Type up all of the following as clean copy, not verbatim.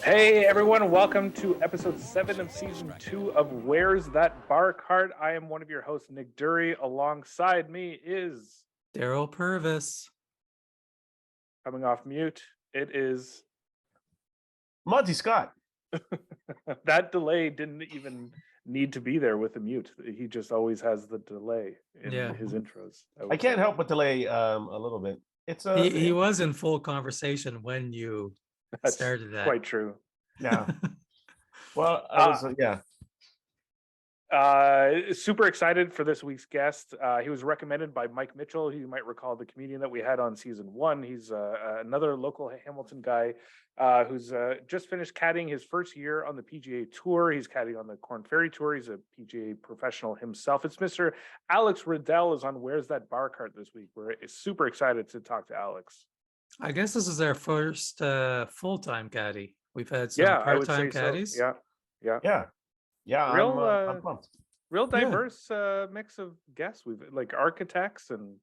Hey everyone, welcome to episode 7 of season 2 of Where's That Bar Cart? I am one of your hosts, Nick Dury. Alongside me is Daryl Purvis. Coming off mute. It is Monty Scott. that delay didn't even need to be there with the mute. He just always has the delay in his intros. I can't help but delay a little bit. It's he was in full conversation when you started that. Quite true. Yeah. Well, super excited for this week's guest. He was recommended by Mike Mitchell. You might recall the comedian that we had on season 1. He's another local Hamilton guy who's just finished caddying his first year on the PGA Tour. He's caddying on the Corn Ferry Tour. He's a PGA professional himself. It's Mr. Alex Riddell is on Where's That Bar Cart this week. We're super excited to talk to Alex. I guess this is our first full-time caddy. We've had some part-time caddies. So. Yeah. I'm pumped. Real diverse mix of guests. We've like architects and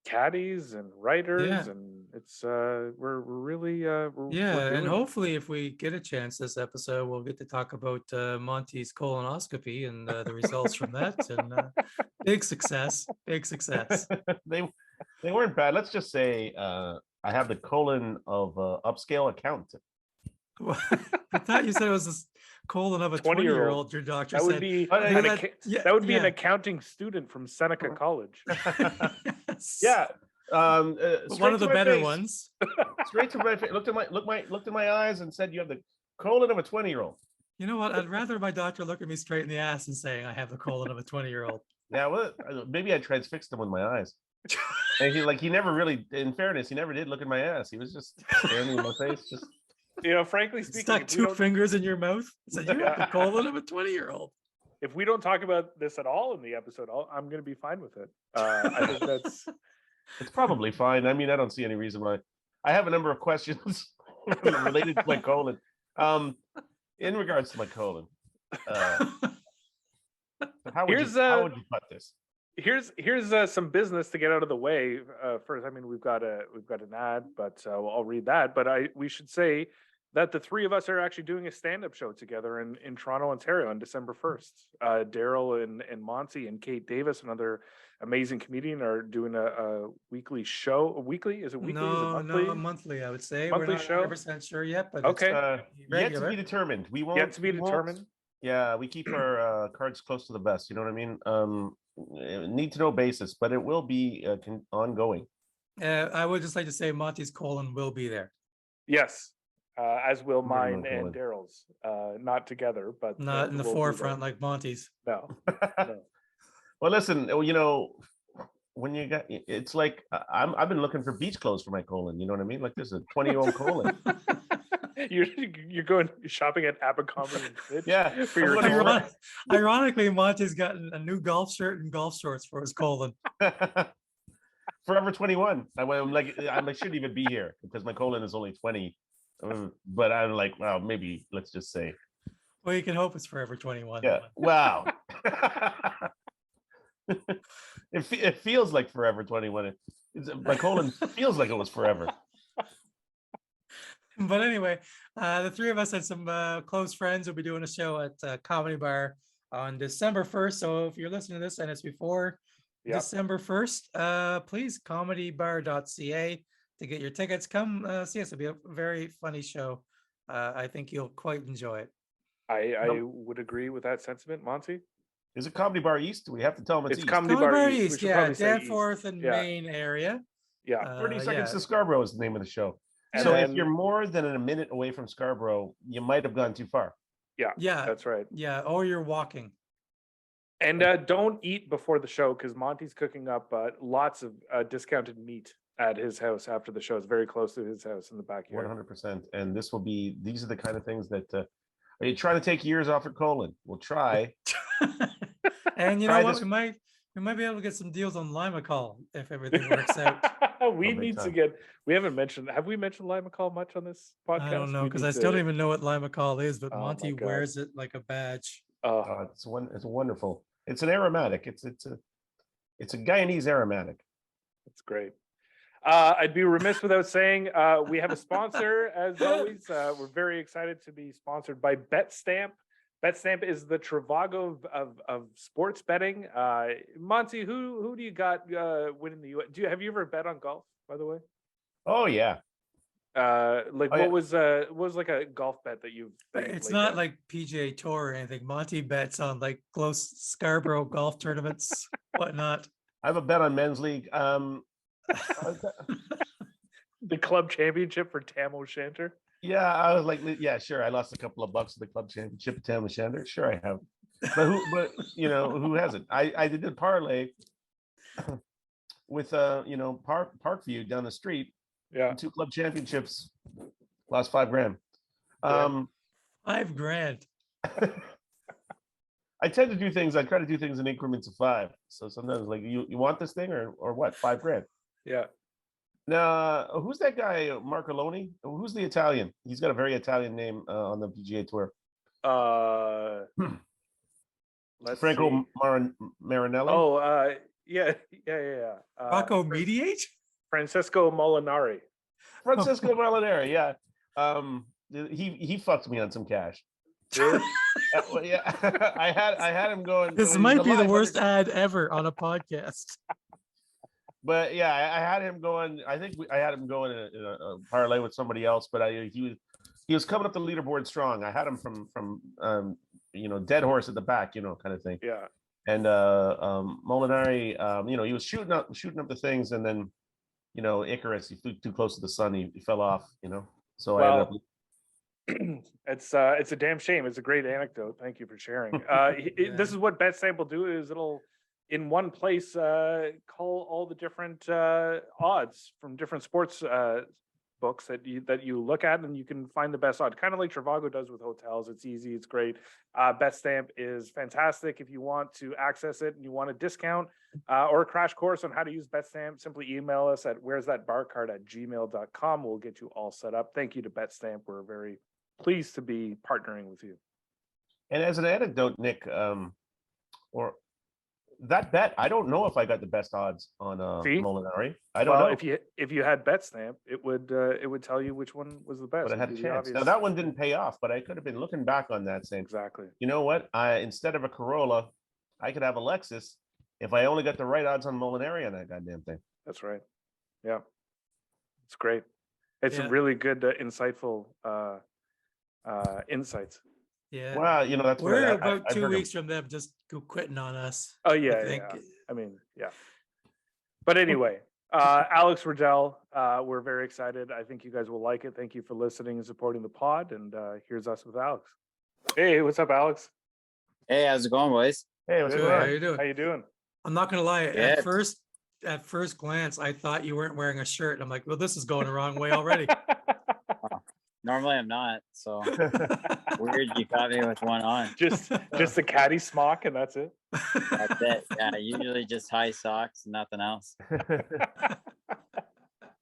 caddies and writers, and it's we're really and hopefully if we get a chance this episode, we'll get to talk about Monty's colonoscopy and the results from that, and big success. They weren't bad. Let's just say I have the colon of upscale accountant. I thought you said it was a colon of a 20-year-old. Your doctor that would said be that would be an accounting student from Seneca College. Yes. Yeah, one of the better ones. Straight to my face. Looked in my eyes and said, "You have the colon of a 20-year-old." You know what? I'd rather my doctor look at me straight in the ass and saying I have the colon of a 20-year-old. Yeah, well, maybe I transfixed him with my eyes. And he never really, in fairness, he never did look at my ass. He was just staring in my face, just. Frankly speaking, stuck 2 fingers in your mouth. Said you have the colon of a 20-year-old. If we don't talk about this at all in the episode, I'm going to be fine with it. I think it's probably fine. I mean, I don't see any reason why. I have a number of questions related to my colon. In regards to my colon, how would you put this? Here's some business to get out of the way. First, I mean, we've got an ad, but I'll read that. But we should say that the three of us are actually doing a stand-up show together in Toronto, Ontario on December 1st. Daryl and Monty and Kate Davis, another amazing comedian, are doing a weekly show. Weekly? Is it weekly? No, is it monthly? No, monthly, I would say. Monthly We're not show? 100% sure yet, but okay. Yet to be determined. We won't. Yet to be determined. Yeah, we keep our cards close to the vest. You know what I mean? Need to know basis, but it will be ongoing. I would just like to say Monty's colon will be there. Yes. As will mine and Daryl's, not together, but not in the forefront like Monty's. No. Well, listen, when you got, it's like I've been looking for beach clothes for my colon. You know what I mean? Like this is a 20-year-old colon. You're going shopping at Abercrombie and Fitch. Yeah. For your Ironically, Monty's gotten a new golf shirt and golf shorts for his colon. Forever 21. I shouldn't even be here because my colon is only 20. But I'm like, wow, maybe let's just say. Well, you can hope it's forever 21. Yeah. Wow. It feels like forever 21. My colon feels like it was forever. But anyway, the three of us had some close friends who'll be doing a show at Comedy Bar on December 1st. So if you're listening to this and it's before December 1st, please comedybar.ca to get your tickets. Come see us. It'll be a very funny show. I think you'll quite enjoy it. I would agree with that sentiment, Monty. Is it Comedy Bar East? We have to tell them it's East. Comedy Bar East. Yeah, Danforth and Main area. Yeah, 30 seconds to Scarborough is the name of the show. And so if you're more than a minute away from Scarborough, you might have gone too far. Yeah, that's right. Yeah, or you're walking. And don't eat before the show because Monty's cooking up lots of discounted meat at his house after the show. It's very close to his house in the backyard. 100%. And these are the kind of things that are you trying to take years off your colon? We'll try. And you know what? We might be able to get some deals on Limacol if everything works out. Have we mentioned Limacol much on this podcast? I don't know, because I still don't even know what Limacol is, but Monty wears it like a badge. It's wonderful. It's an aromatic. It's a Guyanese aromatic. It's great. I'd be remiss without saying we have a sponsor as always. We're very excited to be sponsored by BetStamp. BetStamp is the Trivago of sports betting. Monty, who do you got winning the US? Have you ever bet on golf, by the way? Oh yeah. Like Oh, yeah. what was like a golf bet that you've It's laid not down? like PGA Tour or anything. Monty bets on like close Scarborough golf tournaments, whatnot. I have a bet on men's league. The club championship for Tam O'Shanter. Yeah, I was like, yeah, sure. I lost a couple of bucks at the club championship at Tam O'Shanter. Sure, I have. But who hasn't? I did a parlay with Parkview down the street. Yeah. 2 club championships, lost $5,000. $5,000. I tend to do things. I try to do things in increments of 5. So sometimes, like, you want this thing or what? $5,000. Yeah. Now, who's that guy? Marcoloni? Who's the Italian? He's got a very Italian name on the PGA Tour. Let's Franco see. Marinelli. Oh, yeah. Rocco Mediate? Francesco Molinari. Francisco Molinari. Yeah. He fucked me on some cash. Really? Well, yeah. I had him going. This it was might a be the live worst under- ad ever on a podcast. But yeah, I had him going. I think I had him going in a parlay with somebody else. But he was coming up the leaderboard strong. I had him from dead horse at the back, kind of thing. Yeah. And Molinari, he was shooting up the things, and then Icarus, he flew too close to the sun, he fell off. So I ended up. It's a damn shame. It's a great anecdote. Thank you for sharing. This is what BetStamp will do: is it'll in one place call all the different odds from different sports books that you look at, and you can find the best odds, kind of like Trivago does with hotels. It's easy, it's great. BetStamp is fantastic. If you want to access it and you want a discount or a crash course on how to use BetStamp, simply email us at where'sthatbarcard@gmail.com. We'll get you all set up. Thank you to BetStamp. We're very pleased to be partnering with you. And as an anecdote, Nick, or that bet, I don't know if I got the best odds on Molinari. I don't know. If you had BetStamp, it would tell you which one was the best. But I had a It'd be the chance. obvious- Now that one didn't pay off, but I could have been looking back on that saying, Exactly. you know what? Instead of a Corolla, I could have a Lexus if I only got the right odds on Molinari on that goddamn thing. That's right. Yeah, it's great. It's Yeah. really good, insightful insights. Yeah. Well, that's what We're I about I've 2 heard weeks from them just quitting on us. Oh yeah, I think. yeah. I mean, yeah. But anyway, Alex Riddell, we're very excited. I think you guys will like it. Thank you for listening and supporting the pod. And here's us with Alex. Hey, what's up, Alex? Hey, how's it going, boys? Hey, what's Good. going How on? you doing? How you doing? I'm not gonna lie. Yeah. At first glance, I thought you weren't wearing a shirt. I'm like, well, this is going the wrong way already. Normally I'm not, so weird you caught me with one on. just the caddy smock, and that's it. That's it. Yeah, usually just high socks, nothing else.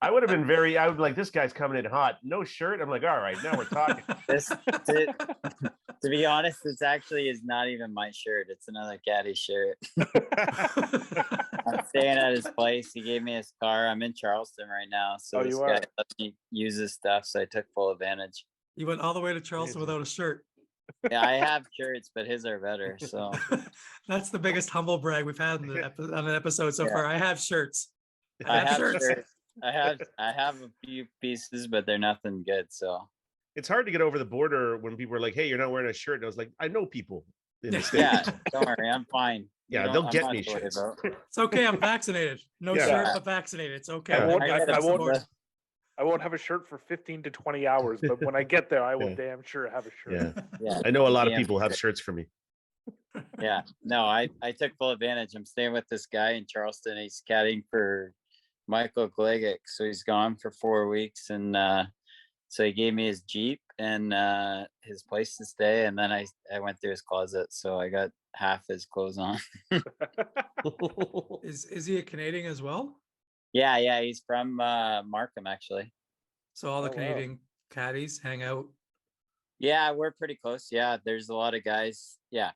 I would have been I would be like, this guy's coming in hot. No shirt. I'm like, all right, now we're talking. To be honest, this actually is not even my shirt. It's another caddy shirt. I'm staying at his place. He gave me his car. I'm in Charleston right now, so Oh, this you guy are? let me use his stuff, so I took full advantage. You went all the way to Charleston without a shirt. Yeah, I have shirts, but his are better. So That's the biggest humble brag we've had on an episode so Yeah. far. I have shirts. I have shirts. I have a few pieces, but they're nothing good. So It's hard to get over the border when people are like, hey, you're not wearing a shirt. And I was like, I know people in the States. yeah, don't worry, I'm fine. Yeah, I'm they'll get not me worried shirts. about. It's okay. I'm vaccinated. No Yeah. shirt, but vaccinated. It's okay. I won't- I get I it. won't- I won't have a shirt for 15 to 20 hours, but when I get there, I will Yeah. damn sure have a shirt. Yeah. Yeah, I know a lot of Damn people have shirt. shirts for me. yeah. No, I took full advantage. I'm staying with this guy in Charleston. He's caddying for Michael Gligic, so he's gone for 4 weeks, and so he gave me his Jeep and his place to stay, and then I went through his closet, so I got half his clothes on. Is he a Canadian as well? Yeah, he's from Markham, actually. So all the Oh, wow. Canadian caddies hang out. Yeah, we're pretty close. Yeah, there's a lot of guys. Yeah,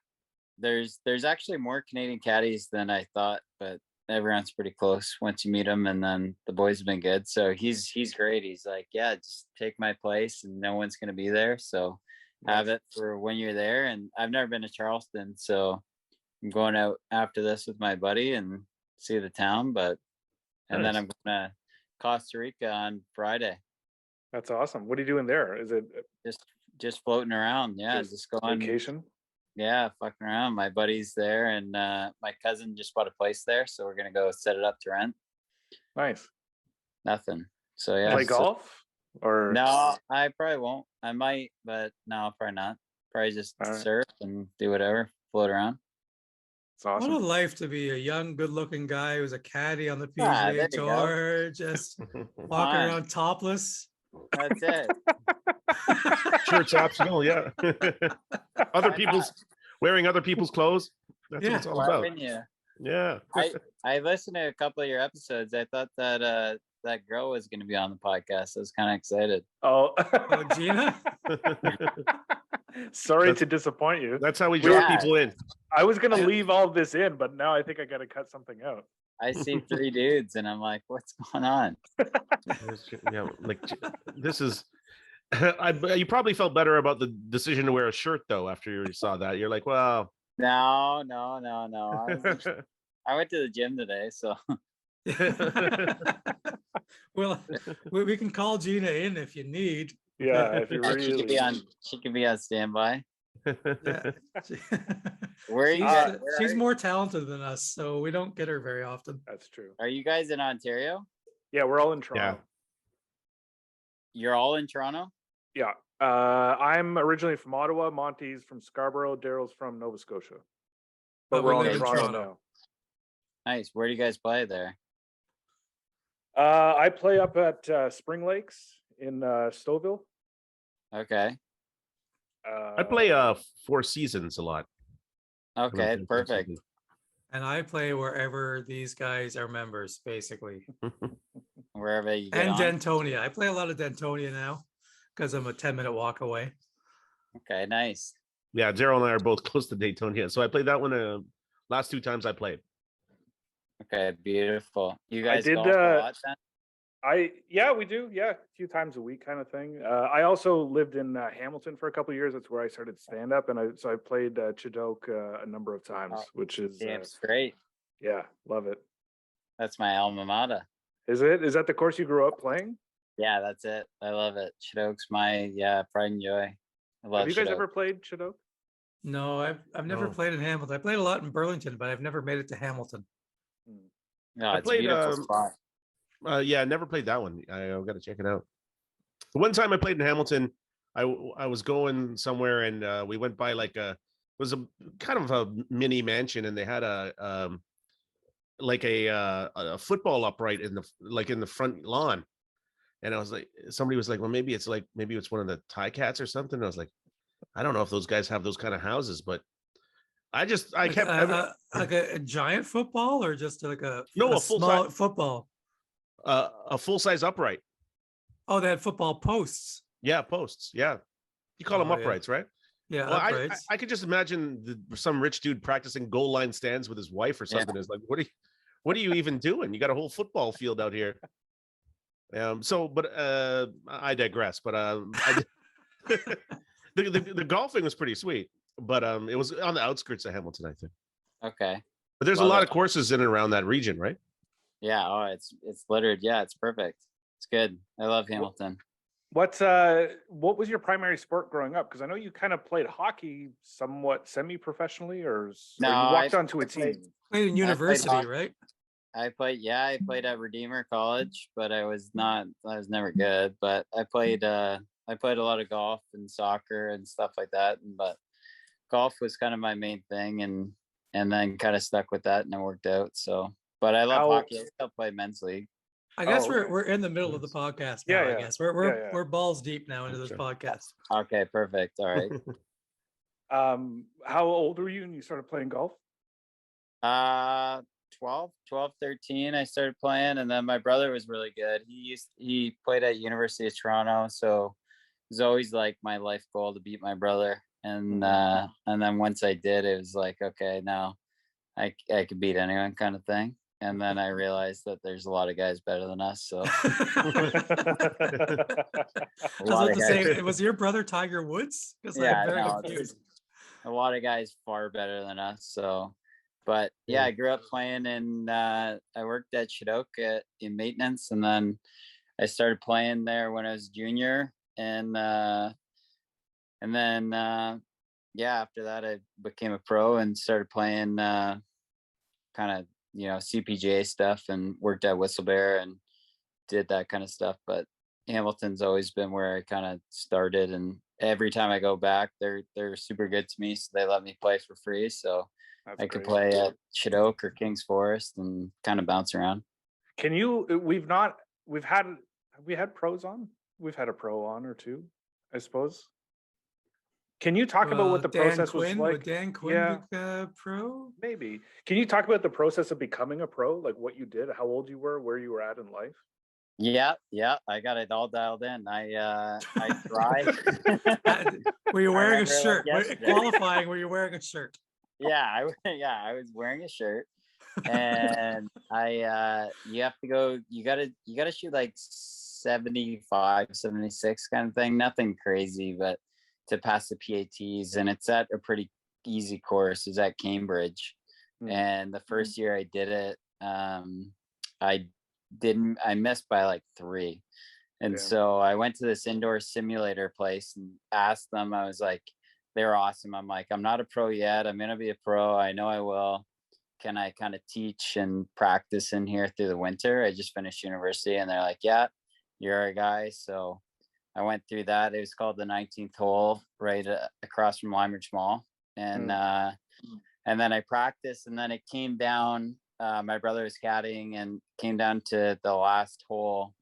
there's actually more Canadian caddies than I thought, but everyone's pretty close once you meet him, and then the boys have been good. So he's great. He's like, yeah, just take my place, and no one's gonna be there. So have it for when you're there. And I've never been to Charleston, so I'm going out after this with my buddy and see the town. And then Nice. I'm going to Costa Rica on Friday. That's awesome. What are you doing there? Is it Just floating around. Yeah, just going vacation? Yeah, fucking around. My buddy's there, and my cousin just bought a place there, so we're gonna go set it up to rent. Nice. Nothing. So yeah. Play so- golf or No, I probably won't. I might, but no, probably not. Probably just All right. surf and do whatever, float around. It's What a awesome. life to be a young, good-looking guy who's a caddy on the Ah, PGA there you go. Tour, just walking Fine. around topless. That's it. Shirts optional, yeah. Wearing other people's clothes. That's Yeah. what it's all Why about. wouldn't you? Yeah. I listened to a couple of your episodes. I thought that that girl was going to be on the podcast. I was kind of excited. Oh, Oh, Gina? sorry That's- to disappoint you. That's how we draw Yeah. people in. I was gonna leave all this in, but now I think I gotta cut something out. I see 3 dudes, and I'm like, what's going on? Yeah, like this is. You probably felt better about the decision to wear a shirt though after you saw that. You're like, well. No. I went to the gym today, so Well, we can call Gina in if you need. Yeah, if you she could really. be on. She could be on standby. Yeah. Where are you She's, guys? she's more talented than us, so we don't get her very often. That's true. Are you guys in Ontario? Yeah, we're all in Toronto. You're all in Toronto? Yeah. I'm originally from Ottawa. Monty's from Scarborough. Daryl's from Nova Scotia. But But we're we all live in in Toronto, Toronto. Nice. Where do you guys play there? now. I play up at Spring Lakes in Stouffville. Okay. I play Four Seasons a lot. Okay, perfect. And I play wherever these guys are members, basically. Wherever you get And on. Dentonia. I play a lot of Dentonia now because I'm a 10-minute walk away. Okay, nice. Yeah, Daryl and I are both close to Daytona, so I played that one. Last 2 times I played. Okay, beautiful. You guys did, golf a lot then? We do. Yeah, a few times a week kind of thing. I also lived in Hamilton for a couple of years. That's where I started stand up. And I played Chidok a number of times, Oh, which is, Damn, it's great. yeah, love it. That's my alma mater. Is it? Is that the course you grew up playing? Yeah, that's it. I love it. Chinook's my pride and joy. I love Have you guys Chinook. ever played Chidok? No, I've never No. played in Hamilton. I played a lot in Burlington, but I've never made it to Hamilton. No, I it's played, a beautiful spot. Yeah, I never played that one. I got to check it out. The one time I played in Hamilton, I was going somewhere and we went by like it was a kind of a mini mansion, and they had a football upright in the front lawn. And I was like, somebody was like, well, maybe it's one of the Thai cats or something. And I was like, I don't know if those guys have those kind of houses, but I Like, kept like a giant football or just like a a small full-size- football? a full size upright. Oh, they had football posts. Yeah, posts. Yeah, you call them Oh, yeah. uprights, right? Yeah, Well, uprights. I could just imagine some rich dude practicing goal line stands with his wife or Yeah. something. It's like, what are you even doing? You got a whole football field out here. But I digress. But the golfing was pretty sweet. But it was on the outskirts of Hamilton, I think. Okay. But there's a Love lot it. of courses in and around that region, right? Yeah. Oh, it's littered. Yeah, it's perfect. It's good. I love Hamilton. What was your primary sport growing up? Because I know you kind of played hockey somewhat semi-professionally, or No, you walked I onto a played- team. Played in played university, hockey. right? I played at Redeemer College, but I was never good. But I played a lot of golf and soccer and stuff like that. But golf was kind of my main thing, and then kind of stuck with that, and it worked out. So, but I love How- hockey. I still play men's league. I guess Oh, okay. we're in the middle of the podcast Yeah, now. I yeah. guess we're Yeah. we're balls deep now into this Sure. podcast. Okay, perfect. All right. How old were you when you started playing golf? 12, 13, I started playing, and then my brother was really good. He played at University of Toronto, so it was always like my life goal to beat my brother. And then once I did, it was like, okay, now I could beat anyone kind of thing. And then I realized that there's a lot of guys better than us. So I was about to say, was your brother Tiger Woods? Because yeah, I'm very no, confused. a lot of guys far better than us. So, but yeah, I grew up playing and I worked at Shadoka in maintenance, and then I started playing there when I was junior, and then yeah, after that I became a pro and started playing kind of CPGA stuff, and worked at Whistlebear and did that kind of stuff. But Hamilton's always been where I kind of started, and every time I go back, they're super good to me, so they let me play for free. So That's I could great. play at Shadoke or Kings Forest and kind of bounce around. Can you? We had pros on. We've had a pro on or two, I suppose. Can you talk about what the process was like? Would Dan Quinn be pro? Maybe. Can you talk about the process of becoming a pro? Like what you did, how old you were, where you were at in life? Yeah, I got it all dialed in. I tried. Were you wearing a remember, like, shirt? yesterday. Qualifying, were you wearing a shirt? Yeah, I was wearing a shirt, and you have to go. You gotta shoot like 75, 76 kind of thing. Nothing crazy, but to pass the PATs, and it's at a pretty easy course. It's at Cambridge, and the first year I did it, I missed by like 3. And so I went to this indoor simulator place and asked them. I was like, they were awesome. I'm like, I'm not a pro yet. I'm gonna be a pro. I know I will. Can I kind of teach and practice in here through the winter? I just finished university, and they're like, yeah, you're our guy. So I went through that. It was called the 19th hole, right across from Limeridge Mall, and then I practiced, and then it came down. My brother was caddying, and came down to the last hole,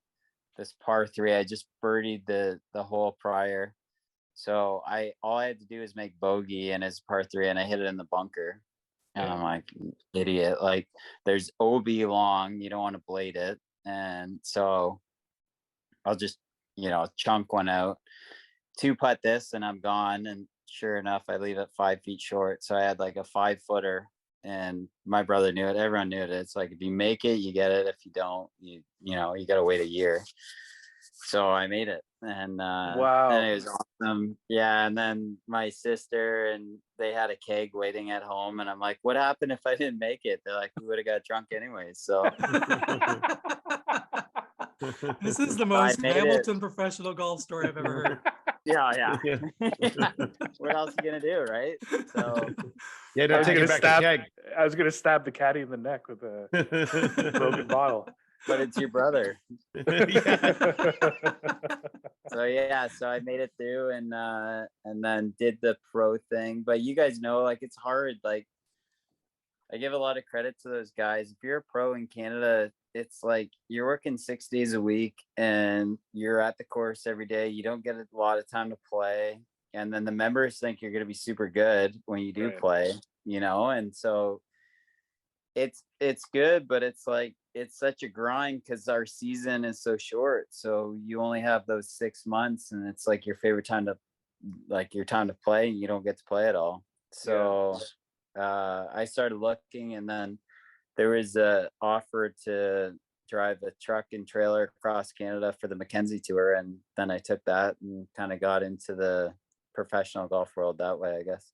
this par 3. I just birdied the hole prior, so all I had to do is make bogey, and it's par 3, and I hit it in the bunker. And I'm like, idiot! Like, there's OB long, you don't want to blade it, and so I'll just chunk one out, 2-putt this, and I'm gone. And sure enough, I leave it 5 feet short. So I had like a 5-footer, and my brother knew it. Everyone knew it. It's like, if you make it, you get it. If you don't, you got to wait a year. So I made it, and Wow. and it was awesome. Yeah, and then my sister and they had a keg waiting at home, and I'm like, what happened if I didn't make it? They're like, we would have got drunk anyways. So This is the most Hamilton professional golf story I've ever heard. Yeah. What else are you gonna do, right? So yeah, don't take it back to keg. I was gonna stab the caddy in the neck with a broken bottle. But it's your brother. So I made it through, and then did the pro thing. But you guys know, like, it's hard. Like, I give a lot of credit to those guys. If you're a pro in Canada, it's like you're working 6 days a week, and you're at the course every day. You don't get a lot of time to play, and then the members think you're going to be super good when you do play, and so it's good, but it's like, it's such a grind because our season is so short. So you only have those 6 months, and it's like your favorite time to play, and you don't get to play at all. So I started looking, and then there was a offer to drive a truck and trailer across Canada for the Mackenzie Tour, and then I took that and kind of got into the professional golf world that way, I guess.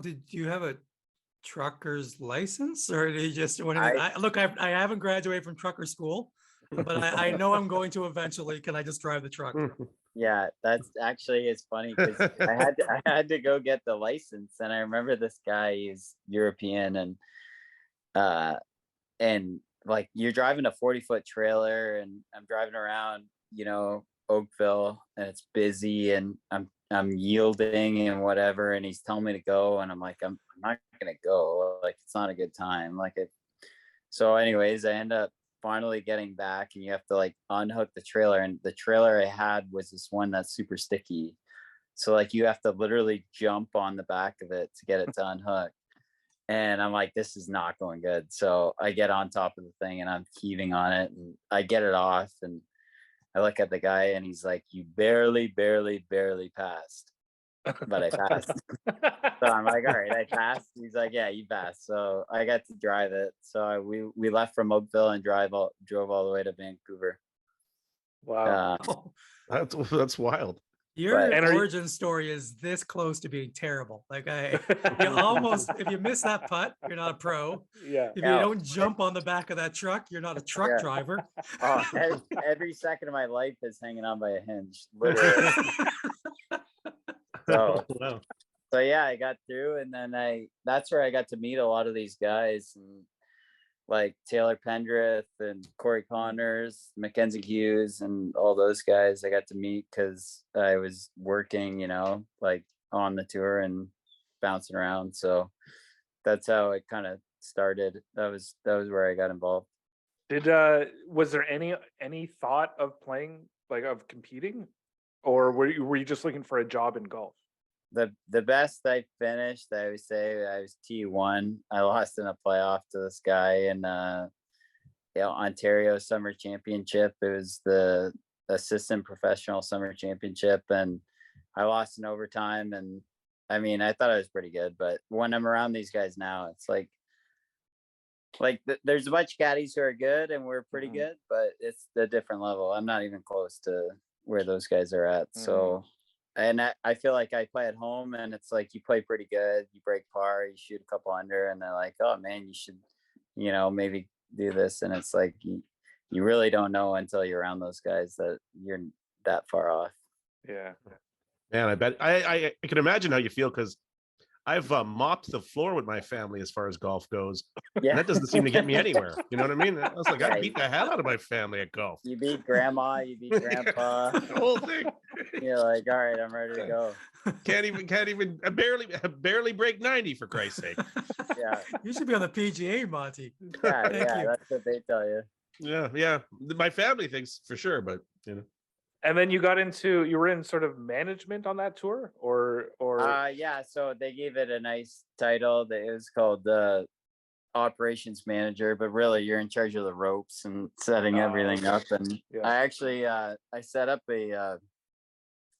Did you have a trucker's license, or did you just I haven't graduated from trucker school, but I know I'm going to eventually. Can I just drive the truck? Yeah, that's actually, it's funny because I had to go get the license, and I remember this guy, he's European, and like, you're driving a 40-foot trailer, and I'm driving around, Oakville, and it's busy, and I'm yielding and whatever, and he's telling me to go, and I'm like, I'm not gonna go. Like, it's not a good time. So anyways, I end up finally getting back, and you have to like unhook the trailer, and the trailer I had was this one that's super sticky. So like, you have to literally jump on the back of it to get it to unhook. And I'm like, this is not going good. So I get on top of the thing, and I'm heaving on it, and I get it off, and I look at the guy, and he's like, you barely passed. but I passed. So I'm like, all right, I passed. He's like, yeah, you passed. So I got to drive it. So we left from Oakville and drove all the way to Vancouver. Wow. That's wild. Your And are you- origin story is this close to being terrible. Like you almost, if you miss that putt, you're not a pro. Yeah. If you don't jump on the back of that truck, you're not a truck Yeah. driver. Oh, every second of my life is hanging on by a hinge, literally. So, Wow. so yeah, I got through, and then that's where I got to meet a lot of these guys, and like Taylor Pendrith and Corey Connors, Mackenzie Hughes, and all those guys I got to meet because I was working, like on the tour and bouncing around. So that's how it kind of started. That was where I got involved. Was there any thought of playing, like of competing, or were you just looking for a job in golf? The best I finished, I would say I was T1. I lost in a playoff to this guy in Ontario Summer Championship. It was the assistant professional summer championship, and I lost in overtime. And I mean, I thought I was pretty good, but when I'm around these guys now, it's like there's a bunch of caddies who are good and we're pretty good, but it's a different level. I'm not even close to where those guys are at. So, and I feel like I play at home, and it's like you play pretty good, you break par, you shoot a couple under, and they're like, oh man, you should, maybe do this. And it's like you really don't know until you're around those guys that you're that far off. Yeah. Man, I bet I can imagine how you feel, because I've mopped the floor with my family as far as golf goes. Yeah, And that doesn't seem to get me anywhere. You know what I mean? I was like, I Right. beat the hell out of my family at golf. You beat grandma, you beat grandpa. The whole thing. You're like, all right, I'm ready to go. Can't even barely break 90, for Christ's sake. Yeah, You should be on the PGA, Monty. yeah, Thank yeah. you. That's what they tell you. Yeah. My family thinks for sure, but And then you were in sort of management on that tour, or Yeah. So they gave it a nice title. It was called the operations manager, but really you're in charge of the ropes and setting everything up. And Yeah. I actually I set up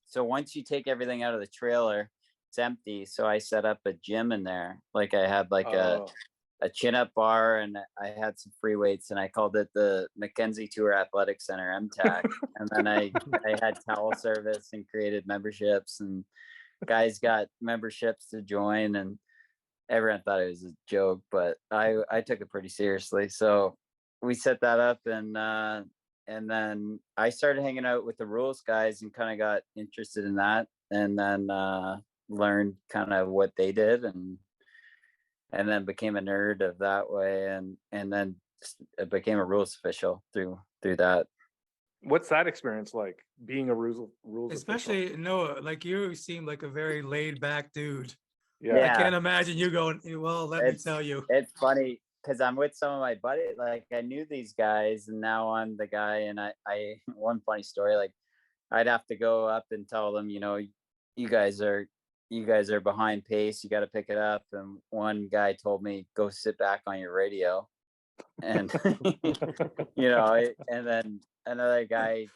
so once you take everything out of the trailer, it's empty. So I set up a gym in there. Like I had like a chin-up bar, and I had some free weights, and I called it the Mackenzie Tour Athletic Center, MTAC. And then I had towel service and created memberships, and guys got memberships to join, and everyone thought it was a joke, but I took it pretty seriously. So we set that up, and then I started hanging out with the rules guys and kind of got interested in that, and then learned kind of what they did, and then became a nerd of that way, and then became a rules official through that. what's that experience like, being a rules official? Especially Noah, like you seem like a very laid back dude. Yeah. I can't imagine you going, well, let me tell you. It's funny because I'm with some of my buddies. Like I knew these guys, and now I'm the guy. And I one funny story, like I'd have to go up and tell them, you guys are behind pace. You got to pick it up. And one guy told me, go sit back on your radio. And, and then another guy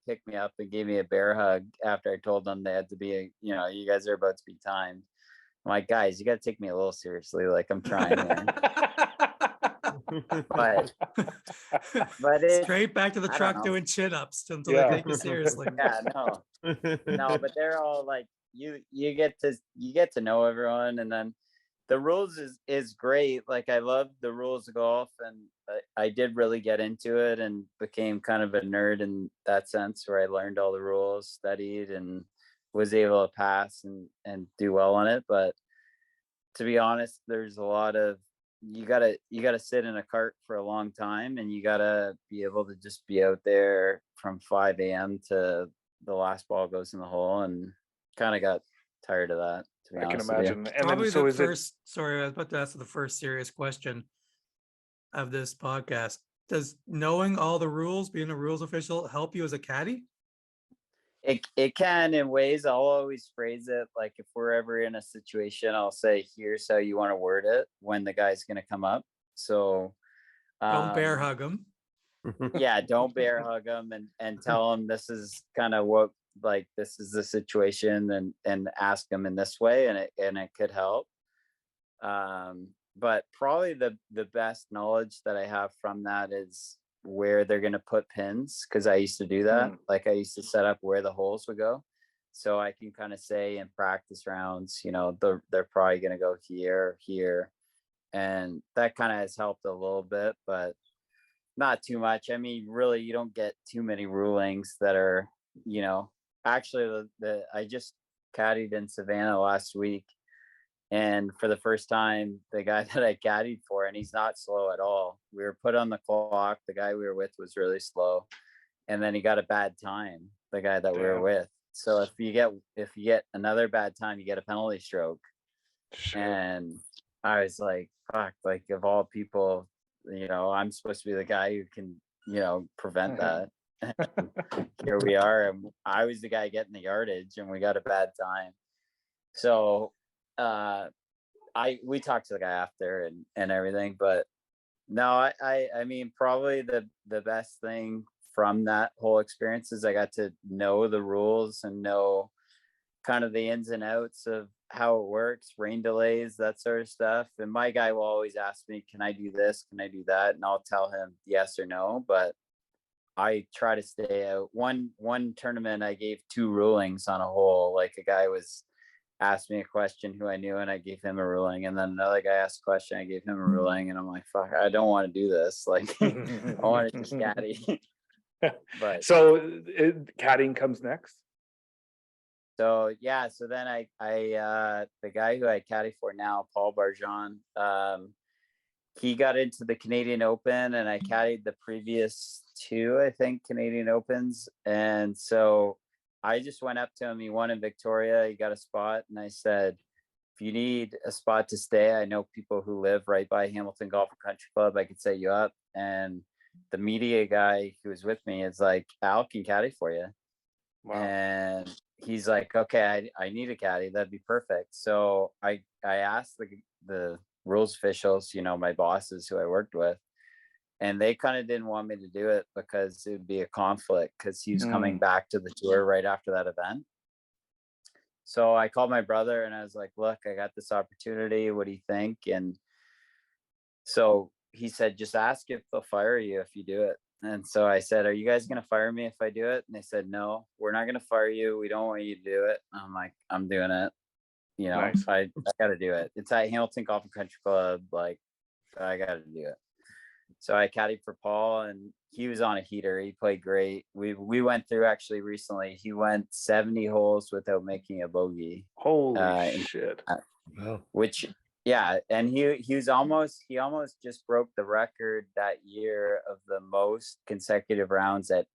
picked me up and gave me a bear hug after I told them they had to be, you guys are about to be timed. I'm like, guys, you got to take me a little seriously. Like I'm trying here. but Straight back to the I don't truck know. doing chin-ups until Yeah. they take you seriously. Yeah, no, but they're all like, you get to know everyone, and then the rules is great. Like I love the rules of golf, and I did really get into it and became kind of a nerd in that sense, where I learned all the rules, studied, and was able to pass and do well on it. But to be honest, there's a lot of you gotta sit in a cart for a long time, and you gotta be able to just be out there from 5 a.m. to the last ball goes in the hole, and kind of got tired of that, to be I can honest with you. imagine. And Probably then, so the is first, sorry, I was about to ask the first serious question of this podcast. Does knowing all the rules, being a rules official, help you as a caddy? It can in ways. I'll always phrase it like, if we're ever in a situation, I'll say, here's how you want to word it when the guy's going to come up. So Don't bear hug them. yeah, don't bear hug them, and tell them this is kind of what like, this is the situation, and ask them in this way, and it could help. But probably the best knowledge that I have from that is where they're going to put pins, because I used to do that. Like, I used to set up where the holes would go, so I can kind of say in practice rounds, they're probably going to go here, and that kind of has helped a little bit, but not too much. I mean, really, you don't get too many rulings that are, actually, I just caddied in Savannah last week, and for the first time, the guy that I caddied for, and he's not slow at all. We were put on the clock. The guy we were with was really slow, and then he got a bad time, the guy that we were with. So if you get another bad time, you get a penalty stroke. And I was like, fuck, like, of all people, I'm supposed to be the guy who can, prevent that. Here we are, and I was the guy getting the yardage, and we got a bad time. So we talked to the guy after and everything, but no, I mean, probably the best thing from that whole experience is I got to know the rules and know kind of the ins and outs of how it works, rain delays, that sort of stuff. And my guy will always ask me, can I do this? Can I do that? And I'll tell him yes or no, but I try to stay out. One tournament, I gave 2 rulings on a hole. Like, a guy asked me a question who I knew, and I gave him a ruling. And then another guy asked a question, I gave him a ruling. And I'm like, fuck, I don't want to do this. Like, I want to just caddy. But so caddying comes next. So yeah, so then I the guy who I caddy for now, Paul Barjon, he got into the Canadian Open, and I caddied the previous 2, I think, Canadian Opens. And so I just went up to him. He won in Victoria. He got a spot, and I said, if you need a spot to stay, I know people who live right by Hamilton Golf and Country Club. I could set you up. And the media guy who was with me is like, Al can caddy for you. Wow. And he's like, okay, I need a caddy. That'd be perfect. So I asked the rules officials, my bosses who I worked with, and they kind of didn't want me to do it because it would be a conflict, because he was coming back to the tour right after that event. So I called my brother and I was like, look, I got this opportunity. What do you think? And so he said, just ask if they'll fire you if you do it. And so I said, are you guys going to fire me if I do it? And they said, no, we're not going to fire you. We don't want you to do it. I'm like, I'm doing it. Nice. I got to do it. It's at Hamilton Golf and Country Club. Like, I got to do it. So I caddied for Paul, and he was on a heater. He played great. We went through actually recently. He went 70 holes without making a bogey. Holy shit. Which, yeah. And he almost just broke the record that year of the most consecutive rounds at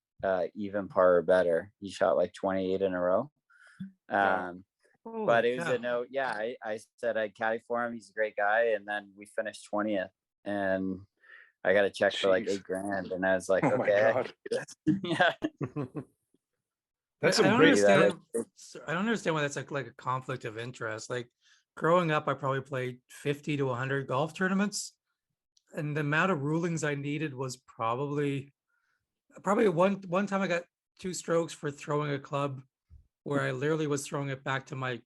even par or better. He shot like 28 in a row. But it was a no. Yeah, I said I'd caddy for him. He's a great guy. And then we finished 20th, and I got a check for like $8,000. And I was like, okay. Yeah. That's some great stuff. I don't understand why that's like a conflict of interest. Like, growing up, I probably played 50 to 100 golf tournaments, and the amount of rulings I needed was probably one time I got 2 strokes for throwing a club where I literally was throwing it back to my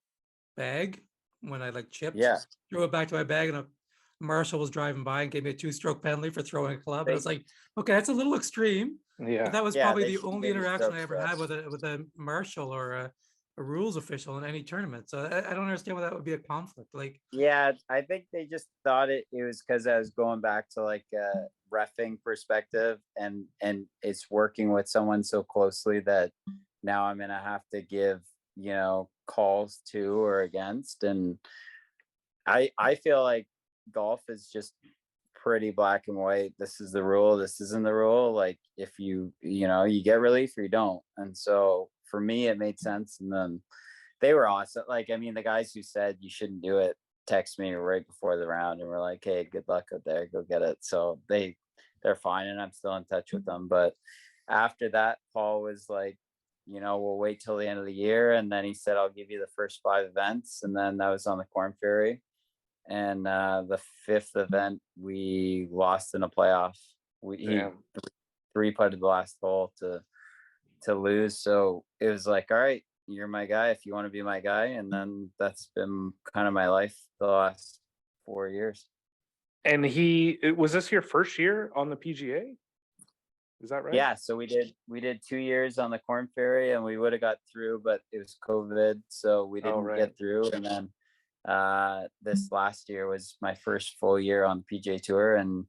bag when I like chipped. Yeah. Threw it back to my bag, and a marshal was driving by and gave me a 2-stroke penalty for throwing a club. And I was like, okay, that's a little extreme. Yeah. But that was probably the only interaction I ever had with a marshal or a rules official in any tournament. So I don't understand why that would be a conflict. Like, yeah, I think they just thought it was because I was going back to like a reffing perspective, and it's working with someone so closely that now I'm gonna have to give calls to or against. And I feel like golf is just pretty black and white. This is the rule, this isn't the rule. Like, if you get relief or you don't. And so for me, it made sense. And then they were awesome. Like, I mean, the guys who said you shouldn't do it text me right before the round and were like, hey, good luck out there, go get it. So they're fine, and I'm still in touch with them. But after that, Paul was like, we'll wait till the end of the year. And then he said, I'll give you the first 5 events. And then that was on the Corn Ferry. And the 5th event, we lost in a playoff. He 3-putted the last hole to to lose. So it was like, all right, you're my guy if you want to be my guy. And then that's been kind of my life the last 4 years. And was this your first year on the PGA? Is that right? Yeah, so we did 2 years on the Corn Ferry, and we would have got through, but it was COVID, so we didn't right. get through. And then this last year was my first full year on the PGA Tour, and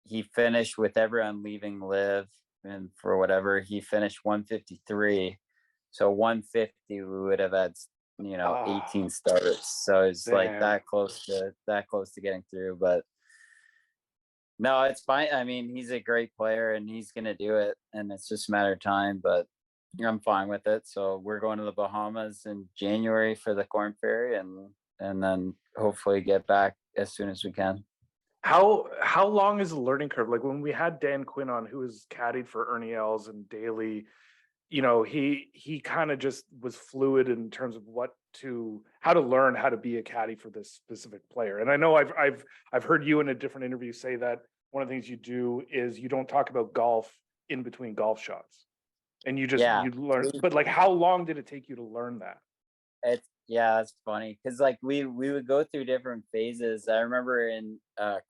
he finished with everyone leaving live, and for whatever, he finished 153. So 150 we would have had 18 starts. So it's like Damn. that close to getting through, but no, it's fine. I mean, he's a great player and he's going to do it, and it's just a matter of time, but I'm fine with it. So we're going to the Bahamas in January for the Corn Ferry, and then hopefully get back as soon as we can. How long is the learning curve? Like when we had Dan Quinn on, who was caddied for Ernie Els and Daly, he kind of just was fluid in terms of how to learn how to be a caddy for this specific player. And I know I've heard you in a different interview say that one of the things you do is you don't talk about golf in between golf shots, and you learn. But like, how long did it take you to learn that? That's funny because like we would go through different phases. I remember in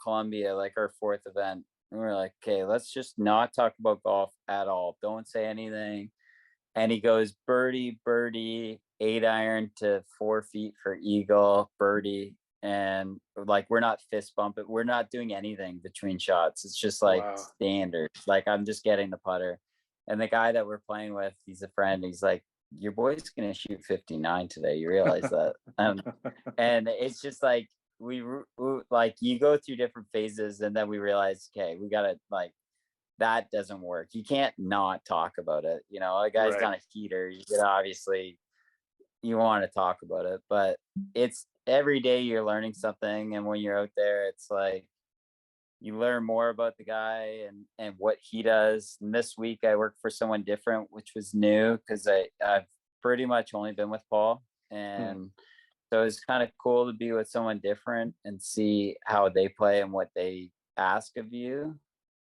Colombia, like our fourth event, we were like, okay, let's just not talk about golf at all. Don't say anything. And he goes birdie, 8-iron to 4 feet for eagle, birdie. And like, we're not fist bumping. We're not doing anything between shots. It's just like standard. Like, I'm just getting the putter. And the guy that we're playing with, he's a friend. He's like, your boy's going to shoot 59 today. You realize that? And it's just like, we like, you go through different phases, and then we realize, okay, we got to like, that doesn't work. You can't not talk about it. A guy's done a heater. You could obviously, you want to talk about it, but it's every day you're learning something. And when you're out there, it's like, you learn more about the guy and what he does. And this week I worked for someone different, which was new because I've pretty much only been with Paul. And so it's kind of cool to be with someone different and see how they play and what they ask of you.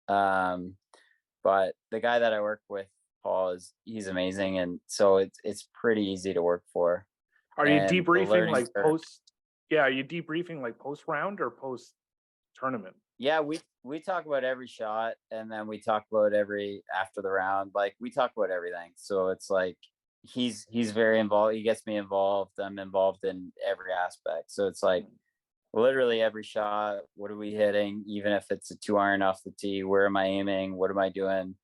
But the guy that I work with, Paul, he's amazing. And so it's pretty easy to work for. Are you debriefing like post? Yeah. Are you debriefing like post round or post tournament? Yeah, we talk about every shot, and then we talk about every after the round. Like, we talk about everything. So it's like he's very involved. He gets me involved. I'm involved in every aspect. So it's like literally every shot. What are we hitting? Even if it's a 2-iron off the tee, where am I aiming? What am I doing?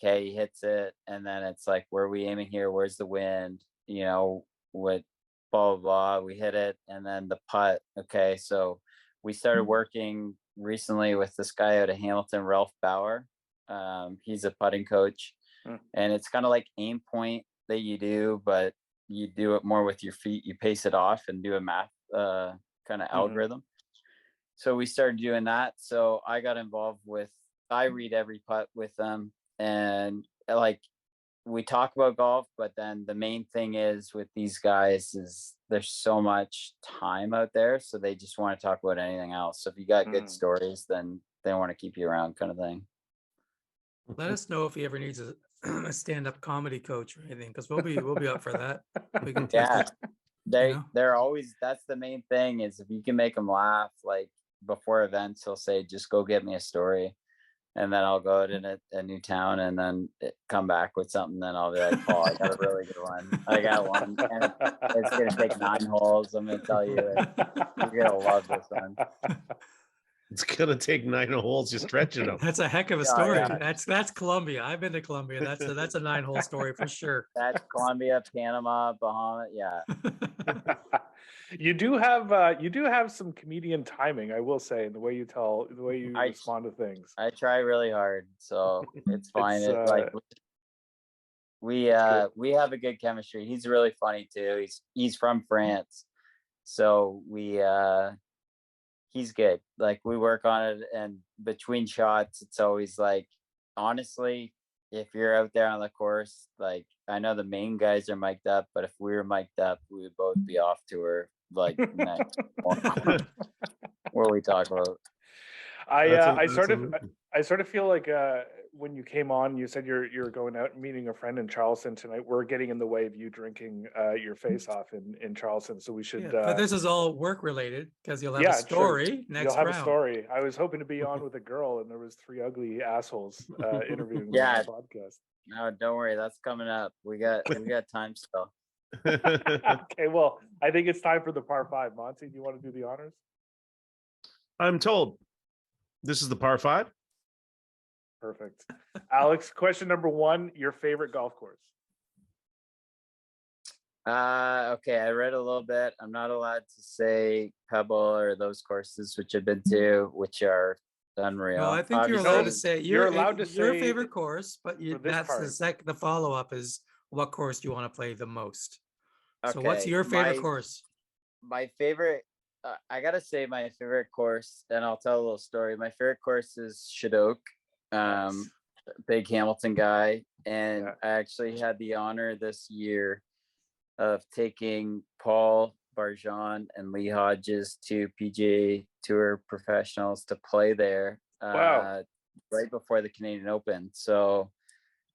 Okay, he hits it, and then it's like, where are we aiming here? Where's the wind? What blah blah blah. We hit it, and then the putt. Okay, so we started working recently with this guy out of Hamilton, Ralph Bauer. He's a putting coach, and it's kind of like aim point that you do, but you do it more with your feet. You pace it off and do a math kind of algorithm. So we started doing that. So I got involved I read every putt with them, and like, we talk about golf, but then the main thing is with these guys is there's so much time out there, so they just want to talk about anything else. So if you got good stories, then they want to keep you around, kind of thing. Let us know if he ever needs a stand-up comedy coach or anything, because we'll be up for that. We can test it. They're always, that's the main thing, is if you can make them laugh. Like, before events, he'll say, just go get me a story. And then I'll go out in a new town and then come back with something. Then I'll be like, oh, I got a really good one. I got one. And it's going to take 9 holes. I'm going to tell you, you're going to love this one. It's going to take 9 holes. You're stretching them. That's a heck of a story. Yeah. That's Colombia. I've been to Colombia. That's a 9-hole story for sure. That's Colombia, Panama, Bahamas. Yeah. You do have some comedian timing, I will say, in the way you respond to things. I try really hard, so it's fine. It's like we have a good chemistry. He's really funny too. He's from France, so he's good. Like, we work on it, and between shots, it's always like, honestly, if you're out there on the course, like, I know the main guys are mic'd up, but if we were mic'd up, we would both be off tour. Like, next where we talk about. I sort of feel like when you came on, you said you're going out and meeting a friend in Charleston tonight. We're getting in the way of you drinking your face off in Charleston, so we should. Yeah, but this is all work related because you'll have a Yeah, true. story You'll next have a round. story. I was hoping to be on with a girl, and there was three ugly assholes interviewing me Yeah. on the podcast. No, don't worry, that's coming up. We got time still. Okay, well, I think it's time for the par five. Monty, do you want to do the honors? I'm told this is the par five. Perfect. Alex, question number one, your favorite golf course? Okay, I read a little bit. I'm not allowed to say Pebble or those courses which I've been to, which are unreal. No, I think you're Obviously, allowed to say you're allowed to your say favorite course, but for this that's part. the follow up is what course do you want to play the most? So what's okay, your favorite course? My favorite, I gotta say my favorite course, and I'll tell a little story. My favorite course is Shadoke. Nice. Big Hamilton guy, and Yeah. I actually had the honor this year of taking Paul Barjon and Lee Hodges to PGA Tour professionals to play there. Wow. Right before the Canadian Open. So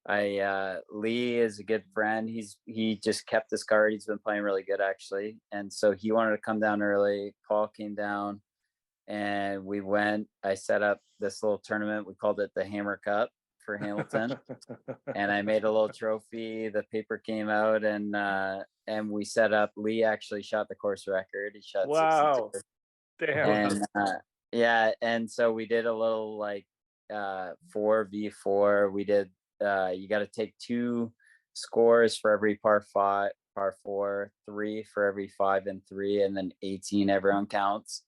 Lee is a good friend. He just kept his card. He's been playing really good actually, and so he wanted to come down early. Paul came down, and we went. I set up this little tournament. We called it the Hammer Cup for Hamilton, and I made a little trophy. The paper came out, and we set up. Lee actually shot the course record. He shot Wow. 62. Damn. And yeah, and so we did a little like 4v4. We did you got to take 2 scores for every par 4, 3 for every 5 and 3, and then 18 everyone counts.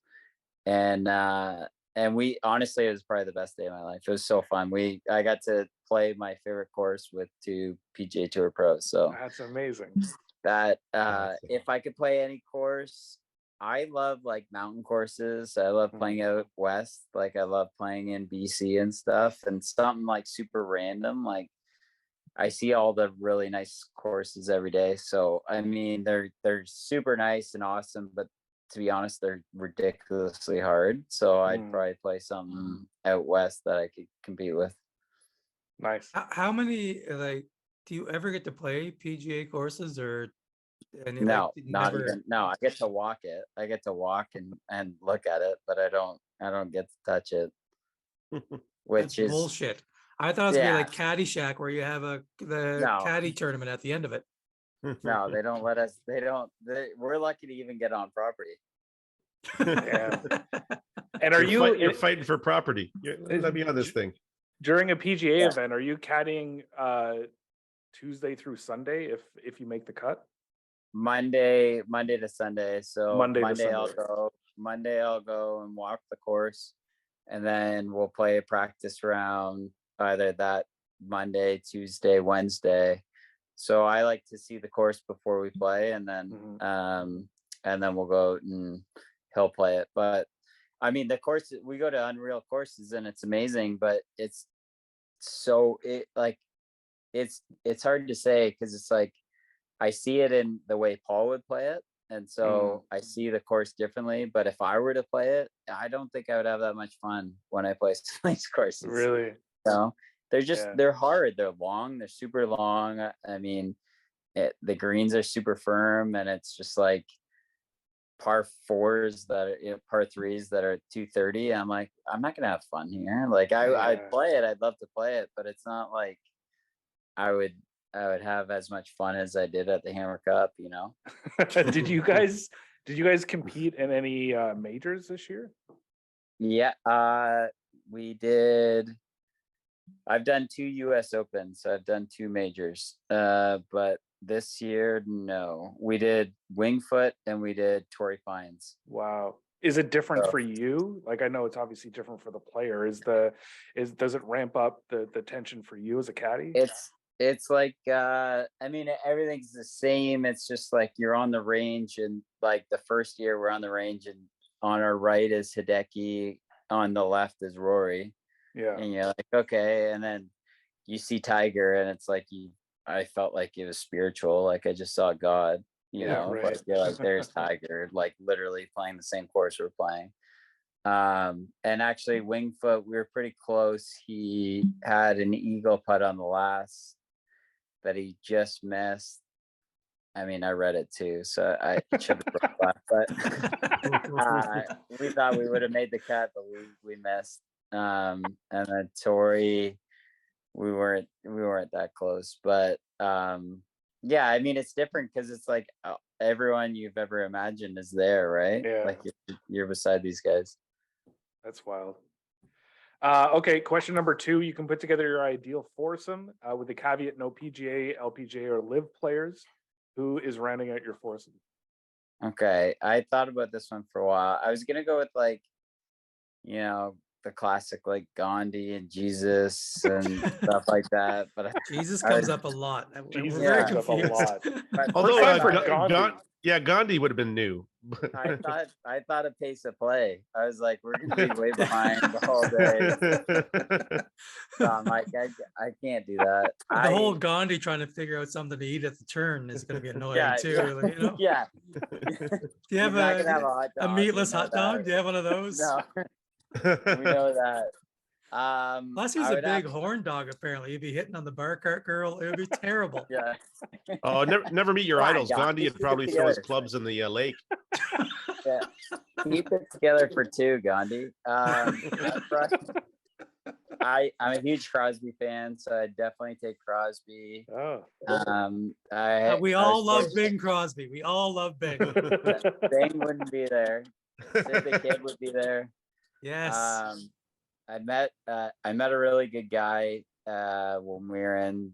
And we honestly, it was probably the best day of my life. It was so fun. I got to play my favorite course with 2 PGA Tour pros. So That's amazing. that Awesome. if I could play any course, I love like mountain courses. I love playing out west. Like I love playing in BC and stuff, and something like super random. Like I see all the really nice courses every day. So I mean, they're super nice and awesome, but to be honest, they're ridiculously hard. So I'd probably play something out west that I could compete with. Nice. How many like do you ever get to play PGA courses or any No, like not never? even. No, I get to walk it. I get to walk and look at it, but I don't get to touch it. That's Which is bullshit. I thought it was gonna be yeah. like Caddyshack where you have the No. caddy tournament at the end of it. No, they don't let us. We're lucky to even get on property. Damn. And are You're fighting for property. Let me on this thing. during a PGA Yeah. event? Are you caddying Tuesday through Sunday if you make the cut? Monday to Sunday. So Monday to Monday I'll go and walk the course, and then we'll play a practice round either that Monday, Tuesday, Wednesday. So I like to see the course before we play, and then we'll go out and he'll play it. But I mean, the course, we go to Unreal Courses and it's amazing, but it's hard to say because it's like I see it in the way Paul would play it, and so I see the course differently. But if I were to play it, I don't think I would have that much fun when I play some of these courses. Really? So they're hard. They're long. They're super long. I mean, the greens are super firm, and it's just like par 4s that are par 3s that are 230. I'm like, I'm not gonna have fun here. Like I'd play it. I'd love to play it, but it's not like I would have as much fun as I did at the Hammer Cup, you know. Did you guys compete in any majors this year? Yeah, we did. I've done 2 US Opens, so I've done 2 majors. But this year, no. We did Wingfoot and we did Torrey Pines. Wow. Is it different for you? Like, I know it's obviously different for the player. Does it ramp up the tension for you as a caddy? It's like I mean, everything's the same. It's just like you're on the range, and like the first year we're on the range, and on our right is Hideki, on the left is Rory. Yeah. And you're like, okay, and then you see Tiger, and it's like I felt like it was spiritual, like I just saw God, you know. Right. Like you're like, there's Tiger, like literally playing the same course we're playing. And actually Wingfoot, we were pretty close. He had an eagle putt on the last that he just missed. I mean, I read it too, so I should have brought that, but we thought we would have made the cut, but we missed. And then Tori, we weren't that close, but yeah, I mean, it's different because it's like everyone you've ever imagined is there, right? Yeah. Like you're beside these guys. That's wild. Okay, question number 2. You can put together your ideal foursome with the caveat no PGA, LPGA, or live players. Who is rounding out your foursome? Okay, I thought about this one for a while. I was gonna go with like, the classic like Gandhi and Jesus and stuff like that. But Jesus comes up a lot. Jesus We're very comes up a confused. lot. Although time for Gandhi. Gandhi would have been new. I thought a pace of play. I was like, we're gonna be way behind the whole day. So I'm like, I can't do that. The whole Gandhi trying to figure out something to eat at the turn is going to be annoying too. Yeah. Like, Yeah. Do you have He's not gonna have a hot dog, meatless we know hot dog? that. Do you have one of those? No, we know that. Unless he was I a would big have- horn dog, apparently he'd be hitting on the bar cart girl. It would be terrible. Yeah. Oh, never meet your Come on, idols. Gandhi, Gandhi would keep it probably throw his together. clubs in the lake. Yeah. Keep it together for 2, Gandhi. I'm a huge Crosby fan, so I definitely take Crosby. Oh. We all love Bing Crosby. We all love Bing. Bing wouldn't be there. Sid the Kid would be there. Yes. I met a really good guy when we were in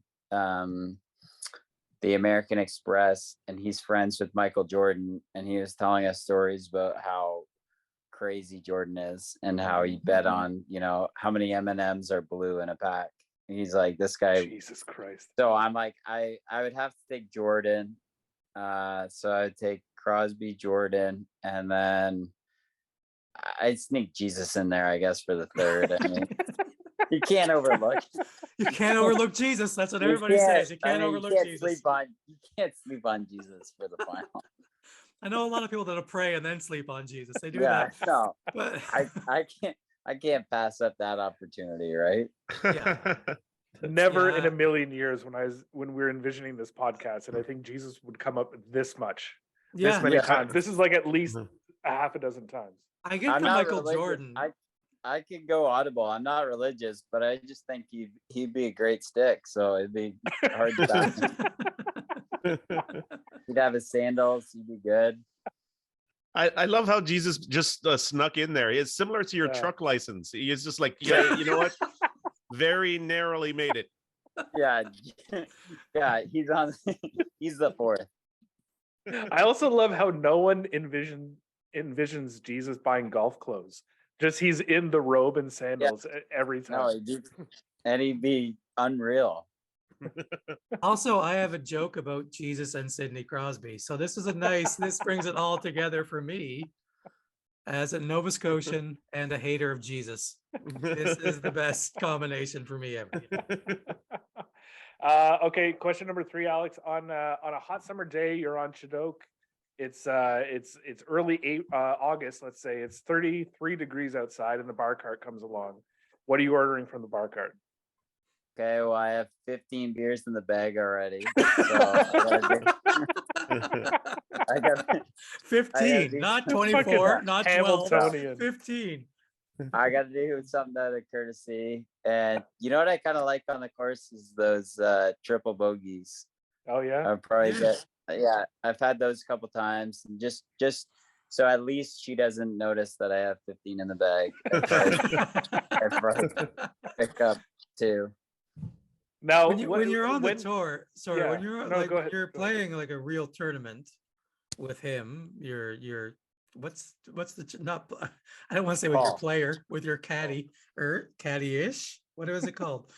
the American Express, and he's friends with Michael Jordan, and he was telling us stories about how crazy Jordan is and how he bet on, how many M&Ms are blue in a pack. And he's like, this guy. Jesus Christ. So I'm like, I would have to take Jordan. So I'd take Crosby, Jordan, and then I'd sneak Jesus in there, I guess, for the third. I mean, you can't overlook. You can't overlook Jesus. That's what You everybody says. You can't overlook you can't Jesus. You can't sleep on Jesus for the final. I know a lot of people that'll pray and then sleep on Jesus. They do Yeah, that. no, But I can't pass up that opportunity, right? Yeah. Never in Yeah. a million years when we were envisioning this podcast, and I think Jesus would come up this much, yeah, this many Yeah. times. This is like at least Mhm. a half a dozen times. I get I'm the not Michael religious. Jordan. I could go audible. I'm not religious, but I just think he'd be a great stick. So it'd be hard to pass. He'd have his sandals. He'd be good. I love how Jesus just snuck in there. It's similar to your Yeah. truck license. He is just like, yeah, you know what? Very narrowly made it. Yeah, yeah. He's the 4th. I also love how no one envisions Jesus buying golf clothes. Just he's in the robe and sandals every No, time. he'd be unreal. Also, I have a joke about Jesus and Sidney Crosby. So this brings it all together for me as a Nova Scotian and a hater of Jesus. This is the best combination for me ever. Okay, question number 3, Alex. On a hot summer day, you're on Chinook. It's early August. Let's say it's 33 degrees outside, and the bar cart comes along. What are you ordering from the bar cart? Okay, well, I have 15 beers in the bag already. So I got 15, not 24, not 12, Hamiltonian. 15. I got to do something out of courtesy. And you know what I kind of like on the course is those triple bogeys. Oh yeah. I'll probably I've had those a couple times. And just so at least she doesn't notice that I have 15 in the bag. I probably pick up 2. Now, when you're on the tour, sorry, yeah. when you're No, like go ahead, you're go ahead. playing like a real tournament with him, you're what's the not I don't want to say with your Paul. player, with your caddy or caddy-ish. What is it called?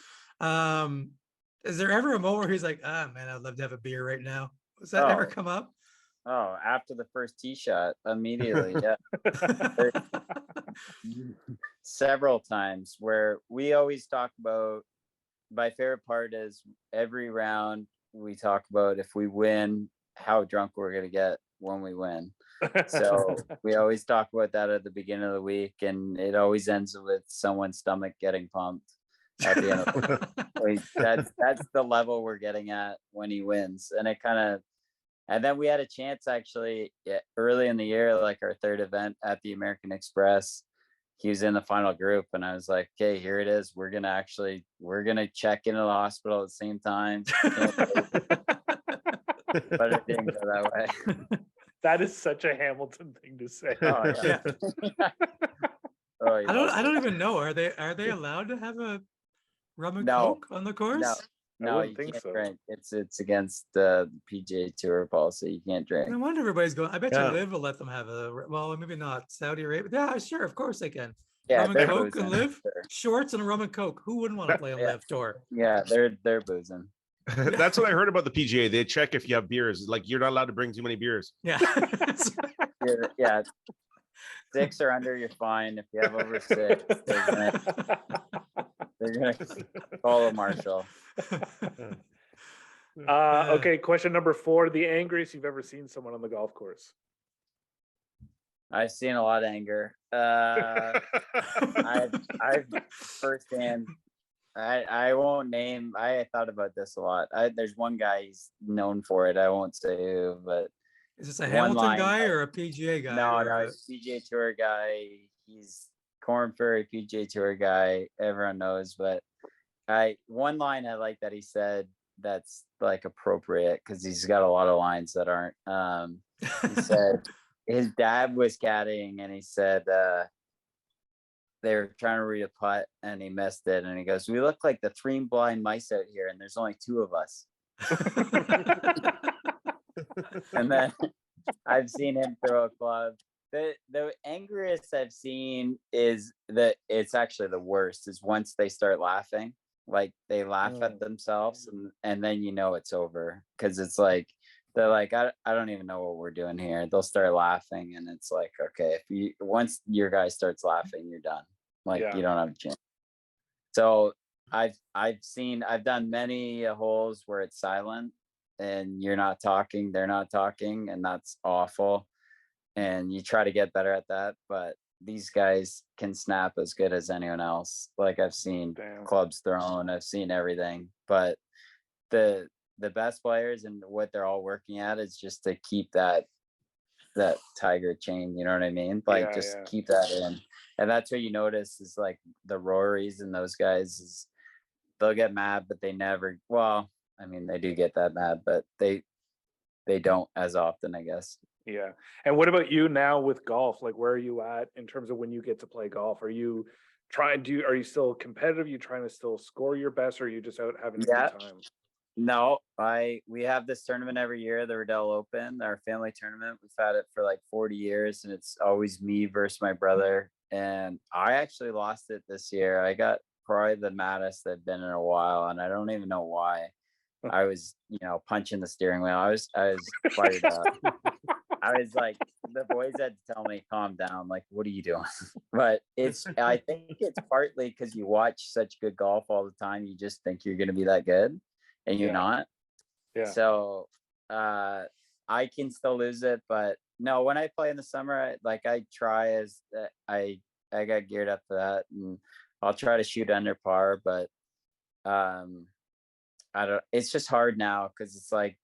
Is there ever a moment where he's like, man, I'd love to have a beer right now? Does that ever Oh. come up? Oh, after the first tee shot, immediately, yeah. Several times where we always talk about, my favorite part is every round we talk about if we win, how drunk we're going to get when we win. So we always talk about that at the beginning of the week, and it always ends with someone's stomach getting pumped at the end of the week. That's the level we're getting at when he wins. And it kind of, and then we had a chance actually early in the year, like our third event at the American Express. He was in the final group, and I was like, okay, here it is. We're gonna check into the hospital at the same time. But it didn't go that way. That is such a Hamilton thing to say. Oh, yeah. Oh, he I loves don't it. even know. Are they allowed to have a rum and No. coke on the course? No, wouldn't you think can't so. drink. It's against the PGA Tour policy. You can't drink. No wonder everybody's going. I bet Yeah. you Liv will let them have well, maybe not. Saudi Arabia. Yeah, sure, of course they can. Yeah, rum and they're coke and boozing, Liv, sure. shorts and a rum and coke. Who wouldn't want to play on Yeah. Liv Tour? Yeah, they're boozing. That's what I heard about the PGA. They check if you have beers. Like you're not allowed to bring too many beers. Yeah. Yeah, 6 or under, you're fine. If you have over 6, they're gonna call a marshal. Okay, question number 4. The angriest you've ever seen someone on the golf course? I've seen a lot of anger. I've firsthand. I won't name. I thought about this a lot. There's one guy, he's known for it. I won't say who, but Is this a One Hamilton line, guy or a PGA guy? no, or a- he's a PGA Tour guy. He's Corn Ferry PGA Tour guy. Everyone knows, but one line I like that he said that's like appropriate because he's got a lot of lines that aren't. He said his dad was caddying, and he said they were trying to read a putt, and he missed it, and he goes, "We look like the 3 blind mice out here, and there's only 2 of us." And then I've seen him throw a club. The angriest I've seen is that it's actually the worst is once they start laughing, like they laugh at themselves, and then you know it's over because it's like they're like, I don't even know what we're doing here. They'll start laughing, and it's like, okay, once your guy starts laughing, you're done. Like Yeah. you don't have a chance. So I've done many holes where it's silent and you're not talking, they're not talking, and that's awful. And you try to get better at that, but these guys can snap as good as anyone else. Like I've seen Damn. clubs thrown, I've seen everything, but the best players and what they're all working at is just to keep that tiger chain, you know what I mean? Like just keep that in. And that's what you notice is like the Rorys and those guys is they'll get mad, but they never, well, I mean, they do get that mad, but they don't as often, I guess. Yeah. And what about you now with golf? Like, where are you at in terms of when you get to play golf? Are you are you still competitive? You trying to still score your best, or are you just out having a good time? No, we have this tournament every year, the Riddell Open, our family tournament. We've had it for like 40 years, and it's always me versus my brother. And I actually lost it this year. I got probably the maddest I've been in a while, and I don't even know why. I was, punching the steering wheel. I was fired up. I was like, the boys had to tell me, calm down. Like, what are you doing? But I think it's partly because you watch such good golf all the time. You just think you're going to be that good, and you're not. Yeah. So I can still lose it, but no, when I play in the summer, I try as I got geared up for that, and I'll try to shoot under par, but it's just hard now because it's like,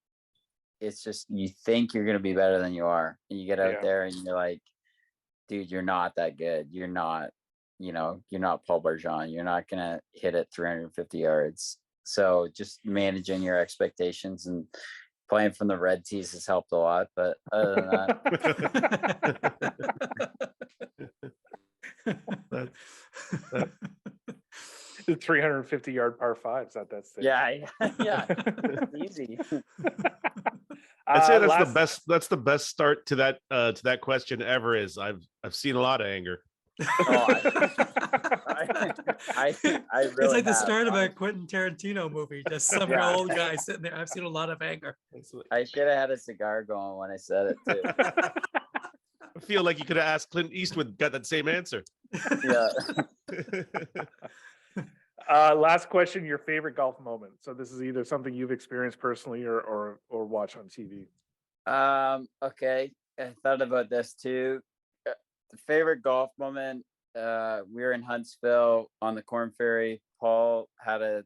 it's just, you think you're going to be better than you are, and you get out there and you're like, dude, you're not that good. You're not, you're not Paul Barjon. You're not going to hit it 350 yards. So just managing your expectations and playing from the red tees has helped a lot. But other than that, The 350-yard par 5s at that stage. yeah, it's easy. I'd say that's the best start to that question ever. Is I've seen a lot of anger. I really It's like the have, start of a honestly. Quentin Tarantino movie. Just some Yeah. old guy sitting there. I've seen a lot of anger. I should have had a cigar going when I said it too. I feel like you could have asked Clint Eastwood, got that same answer. Yeah. Last question, your favorite golf moment. So this is either something you've experienced personally or watch on TV. Okay. I thought about this too. The favorite golf moment. We were in Huntsville on the Corn Ferry. Paul had a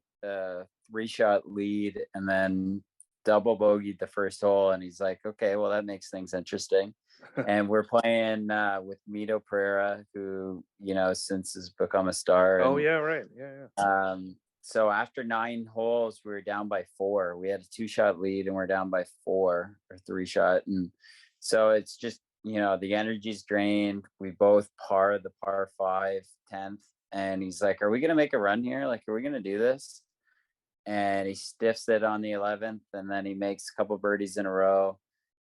3-shot lead and then double bogeyed the first hole, and he's like, "Okay, well that makes things interesting." And we're playing with Mito Pereira, who since has become a star. Oh and, yeah, right. Yeah. So after 9 holes, we were down by 4. We had a 2-shot lead, and we're down by 4 or 3-shot, and so it's just the energy's drained. We both par the par 5 10th, and he's like, "Are we gonna make a run here? Like, are we gonna do this?" And he stiffs it on the 11th, and then he makes a couple birdies in a row,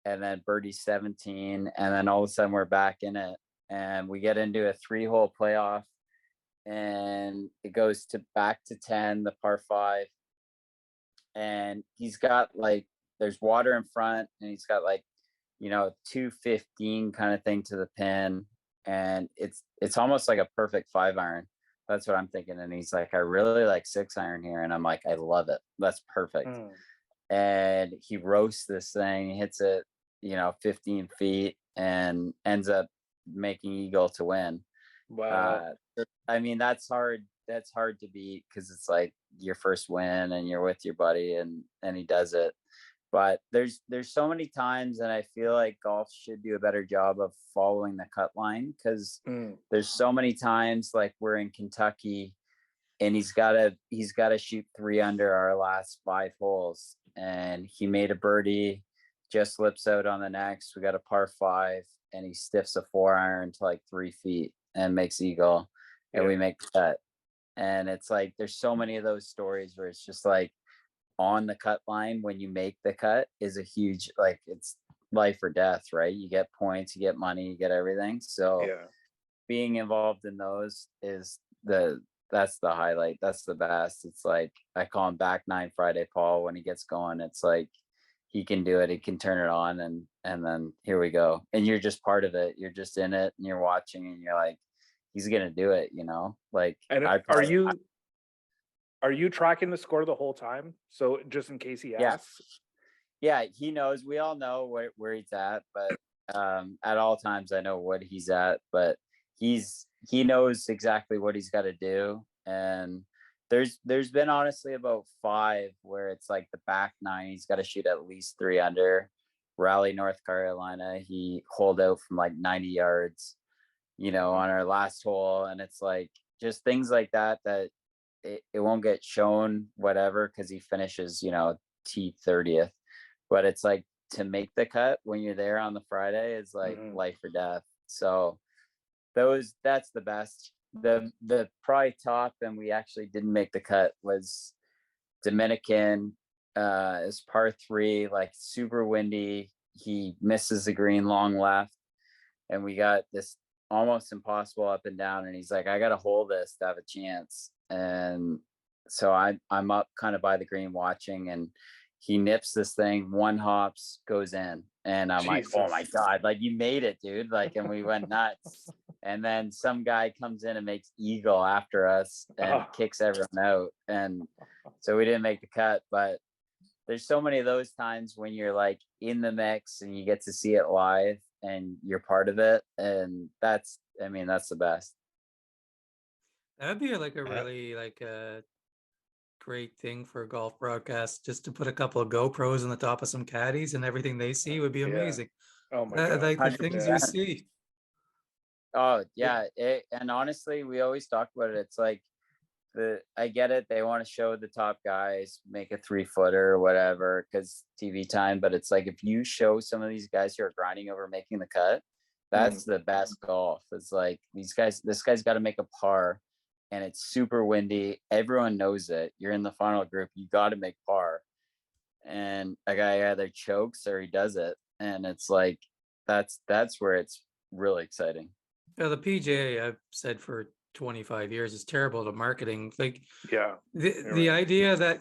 and then birdie 17, and then all of a sudden we're back in it, and we get into a 3-hole playoff, and it goes to back to 10, the par 5, and he's got like there's water in front, and he's got like 215 kind of thing to the pin, and it's almost like a perfect 5-iron. That's what I'm thinking. And he's like, "I really like 6-iron here," and I'm like, "I love it. That's perfect." And he roasts this thing, hits it 15 feet, and ends up making eagle to win. Wow. I mean, that's hard to beat, because it's like your first win and you're with your buddy, and he does it. But there's so many times, and I feel like golf should do a better job of following the cut line, because there's so many times, like we're in Kentucky, and he's got to shoot 3 under our last 5 holes, and he made a birdie, just slips out on the next. We got a par 5, and he stiffs a 4-iron to like 3 feet and makes eagle, and we make the cut. And it's like there's so many of those stories where it's just like, on the cut line, when you make the cut, is a huge, like, it's life or death, right? You get points, you get money, you get everything. So being involved in those is that's the highlight. That's the best. It's like, I call him back 9 Friday Paul when he gets going. It's like he can do it, he can turn it on, and then here we go. And you're just part of it. You're just in it, and you're watching, and you're like, he's gonna do it, like. And are you tracking the score the whole time? So just in case he asks. Yeah, he knows. We all know where he's at, but at all times I know what he's at. But he knows exactly what he's got to do. And there's been honestly about 5 where it's like the back 9, he's got to shoot at least 3 under. Raleigh, North Carolina, he holed out from like 90 yards, on our last hole, and it's like just things like that it won't get shown, whatever, because he finishes, T30th. But it's like, to make the cut when you're there on the Friday is like life or death. So that's the best. The probably top, and we actually didn't make the cut, was Dominican. Is par 3, like super windy. He misses the green long left, and we got this almost impossible up and down, and he's like, "I gotta hold this to have a chance." And so I'm up kind of by the green watching, and he nips this thing, 1 hops, goes in, and I'm like, "Oh my God, like, you made it, dude." Like, and we went nuts. And then some guy comes in and makes eagle after us and kicks everyone out, and so we didn't make the cut. But there's so many of those times when you're like in the mix and you get to see it live and you're part of it, and that's the best. That'd be like a really like a great thing for a golf broadcast, just to put a couple of GoPros on the top of some caddies, and everything they see would be amazing. Oh my God. Like the things you see. Oh yeah. And honestly, we always talk about it. It's like, I get it. They want to show the top guys make a 3-footer or whatever, because TV time. But it's like, if you show some of these guys who are grinding over making the cut, that's the best golf. It's like, this guy's got to make a par, and it's super windy. Everyone knows it. You're in the final group. You got to make par, and a guy either chokes or he does it. And it's like, that's where it's really exciting. Yeah, the PGA, I've said for 25 years, is terrible at marketing. Like, the idea that,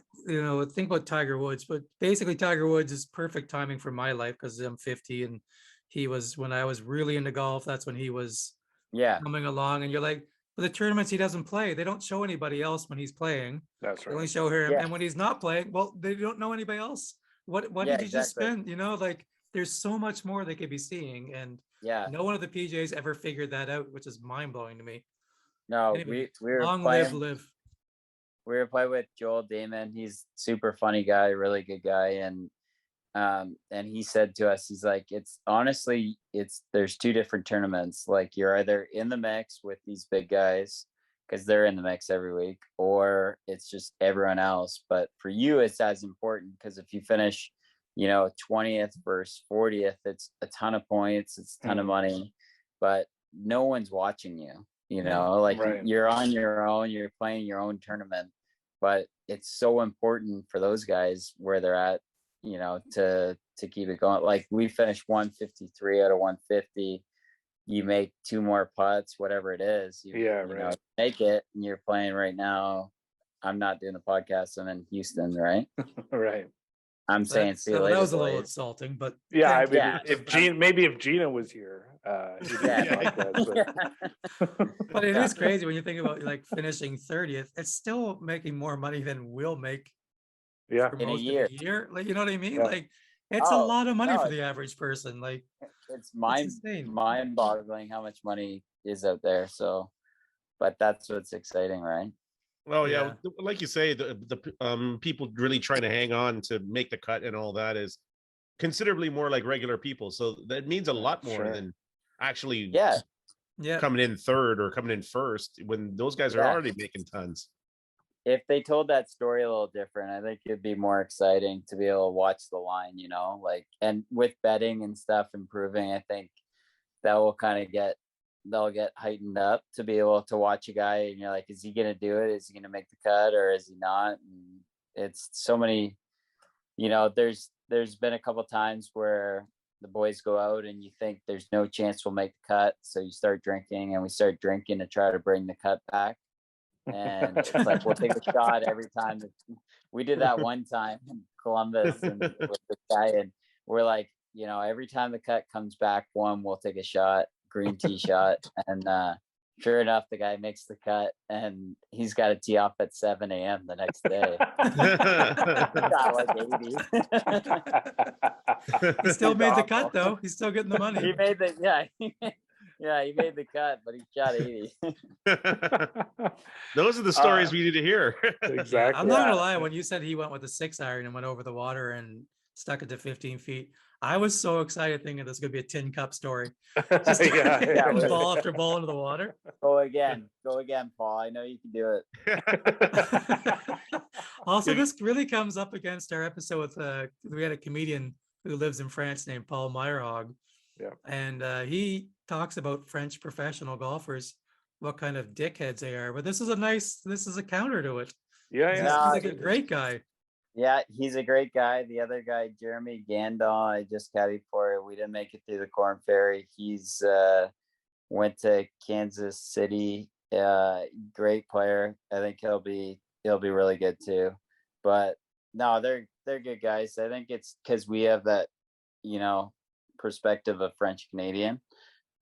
think about Tiger Woods, but basically Tiger Woods is perfect timing for my life, because I'm 50, and he was, when I was really into golf, that's when he was coming along. And you're like, but the tournaments he doesn't play, they don't show anybody else when he's playing. That's right. They only show him. And when he's not playing, well, they don't know anybody else. What did you just spend? Like, there's so much more they could be seeing, and Yeah. no one of the PJs ever figured that out, which is mind blowing to me. No, Anyway, we were long playing. live. We were playing with Joel Damon. He's super funny guy, really good guy, and he said to us, he's like, it's honestly, there's two different tournaments. Like you're either in the mix with these big guys because they're in the mix every week, or it's just everyone else. But for you, it's as important because if you finish, 20th versus 40th, it's a ton of points, it's a ton of money, but no one's watching you. Like Right. you're on your own, you're playing your own tournament, but it's so important for those guys where they're at, to keep it going. Like we finished 153 out of 150. You make two more putts, whatever it is, Right. make it, and you're playing right now. I'm not doing the podcast. I'm in Houston, right? Right. I'm saying see you That later, was a little boys. insulting, but Yeah, I thank mean, Yeah. if Gina was here, he'd be Yeah. like that, but it Yeah. is crazy when you think about like finishing 30th. It's still making more money than we'll make yeah. for In a most year. of the year. Like, you know what I mean? Yeah. Like, it's a Oh, lot of money no, for the average person. Like, it's insane. mind-boggling how much money is out there. So, but that's what's exciting, right? Well, Yeah. like you say, the people really trying to hang on to make the cut and all that is considerably more like regular people. So that means a lot more Sure. than actually Yeah. Yeah. coming in third or coming in first when those guys are Yeah. already making tons. If they told that story a little different, I think it'd be more exciting to be able to watch the line, like, and with betting and stuff improving, I think that will kind of they'll get heightened up to be able to watch a guy and you're like, is he going to do it? Is he going to make the cut or is he not? And it's so many, there's been a couple times where the boys go out and you think there's no chance we'll make the cut. So you start drinking and we start drinking to try to bring the cut back. And it's like, we'll take a shot every time. We did that one time in Columbus and with the guy, and we're like, every time the cut comes back, we'll take a shot, green tea shot. And sure enough, the guy makes the cut and he's got to tee off at 7 a.m. the next day. Got like 80. He still He's made the awful. cut though. He's still getting the money. He made the he made the cut, but he shot 80. Those are the stories we need to hear. Exactly. I'm not Yeah. gonna lie, when you said he went with a 6-iron and went over the water and stuck it to 15 feet, I was so excited thinking this is gonna be a tin cup story. Just Yeah. ball after ball into the water. Go again, Paul. I know you can do it. Also, this really comes up against our episode with we had a comedian who lives in France named Paul Meyerhog. Yeah. And he talks about French professional golfers, what kind of dickheads they are. But this is a counter to it. Yeah. He's Yeah. like a great guy. Yeah, he's a great guy. The other guy, Jeremy Gandon, I just caddied for. We didn't make it through the Corn Ferry. He's went to Kansas City. Great player. I think he'll be really good too. But no, they're good guys. I think it's because we have that, perspective of French Canadian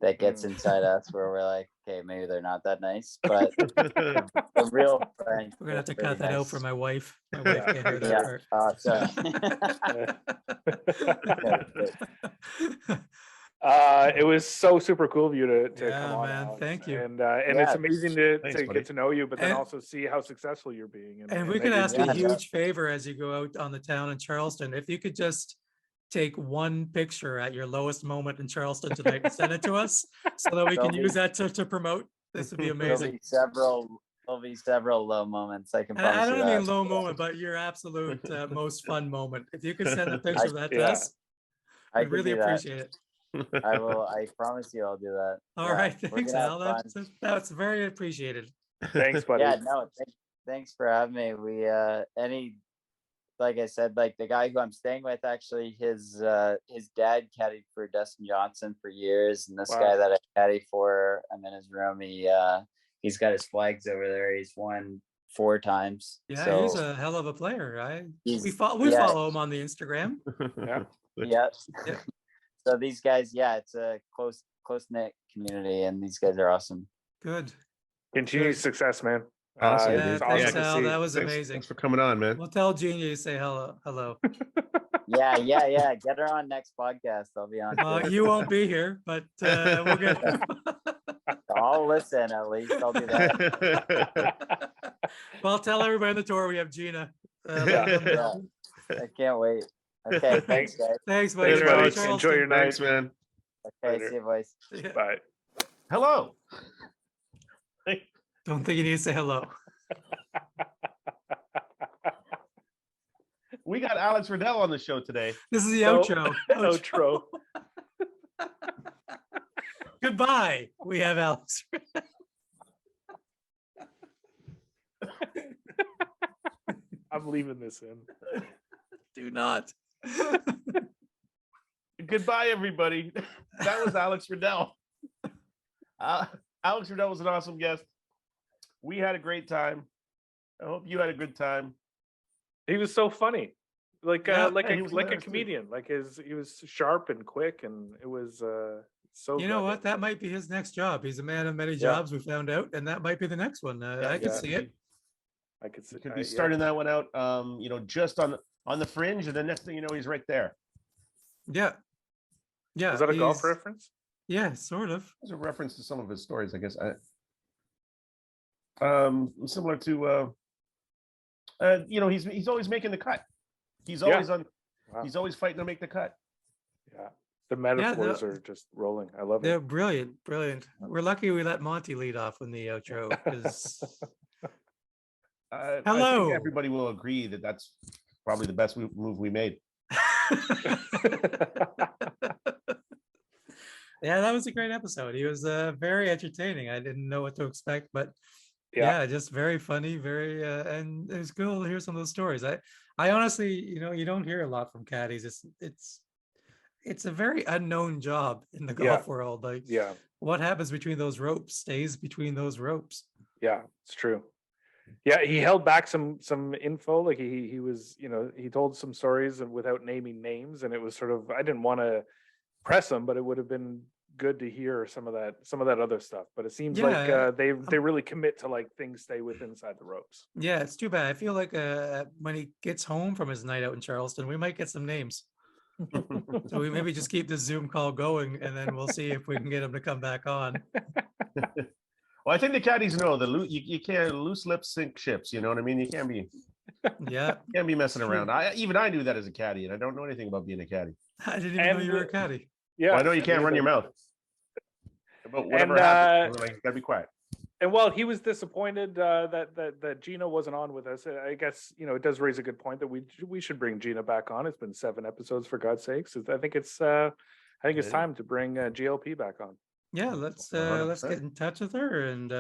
that gets inside us where we're like, okay, maybe they're not that nice, but the real French. We're gonna have to pretty cut that out nice. for my wife. My wife can't hear that sorry. It was so super cool of you to Yeah, come on, man. Alex. Thank you. And it's amazing to Thanks, buddy. get to know you, but then And- also see how successful you're being. And we could making ask you a moves. huge favor as you go out on the town in Charleston. If you could just take one picture at your lowest moment in Charleston tonight and send it to us so that we can use that to promote. This would be amazing. There'll be several low moments. I can And I promise you don't that. mean low moment, but your absolute most fun moment. If you could send a picture of that to Yeah. us, I I'd can really do that. appreciate it. I will. I promise you, I'll do that. All Yeah, right, we're thanks, gonna Al. have fun. That's very appreciated. Thanks, buddy. Yeah, no, thanks for having me. We like I said, like the guy who I'm staying with, actually, his dad caddied for Dustin Johnson for years, and this Wow. guy that I caddy for, I'm in his room. He's got his flags over there. He's won 4 times. Yeah, so he's a hell of a player. We he's- follow him on the Instagram. Yeah. yeah. Yeah. So these guys, it's a close knit community, and these guys are awesome. Good. Continued success, man. Awesome, Yeah, it's thanks, awesome to Al. see. That was Thanks amazing. for coming on, man. We'll tell Gina you say hello. Yeah, yeah, yeah. Get her on next podcast. I'll be on. Well, too. you won't be here, but we'll get. I'll listen at least. I'll do that. Well, tell everybody on the tour we have Gina. Yeah. Let them know. I can't wait. Okay, thanks, guys. Thanks, buddy. Later, Bye, buddy. Charleston. Enjoy your night. Thanks, man. Okay, Later. see you, boys. Yeah. Bye. Hello. Don't think you need to say hello. We got Alex Riddell on the show today. This is the No. outro. Outro. Goodbye. We have Alex. I'm leaving this in. Do not. Goodbye, everybody. That was Alex Riddell. Alex Riddell was an awesome guest. We had a great time. I hope you had a good time. He was so funny, like Yeah, like he a was like a hilarious, too. comedian. Like he was sharp and quick, and it was so. You know good. what? That might be his next job. He's a man of many Yeah. jobs, we found out, and that might be the next one. I could Yeah. see it. I could see. He could be yeah. starting that one out, just on the fringe, and the next thing you know, he's right there. Yeah. Yeah. Is that a golf he's- reference? Yeah, sort of. There's a reference to some of his stories, I guess. Similar to he's always making the cut. He's Yeah. always on. Wow. He's always fighting to make the cut. Yeah, the metaphors are just rolling. I love They're it. brilliant. Brilliant. We're lucky we let Monty lead off in the outro because I Hello. think everybody will agree that that's probably the best move we made. yeah, that was a great episode. He was very entertaining. I didn't know what to expect, but Yeah. yeah, just very funny, very and it was cool to hear some of those stories. I honestly, you don't hear a lot from caddies. It's a very unknown job in the Yeah. golf world. Like Yeah, what happens between those ropes stays between those ropes. yeah, it's true. Yeah, he held back some info. Like he was, he told some stories and without naming names, and it was sort of, I didn't want to press him, but it would have been good to hear some of that other stuff. But it seems like Yeah, they really commit to like things stay within inside the ropes. Yeah, it's too bad. I feel like when he gets home from his night out in Charleston, we might get some names. So we maybe just keep this Zoom call going, and then we'll see if we can get him to come back on. Well, I think the caddies know that you can't loose lips sink ships. You know what I mean? You can't be messing around. I knew that as a caddy, and I don't know anything about being a caddy. I didn't even know you were a caddy. Yeah, Well, I know you can't run your mouth. But whatever happens, you gotta be quiet. And while he was disappointed that Gina wasn't on with us, I guess it does raise a good point that we should bring Gina back on. It's been 7 episodes, for God's sakes. I think it's time to bring GLP back on. Yeah, let's 100%. get in touch with her, and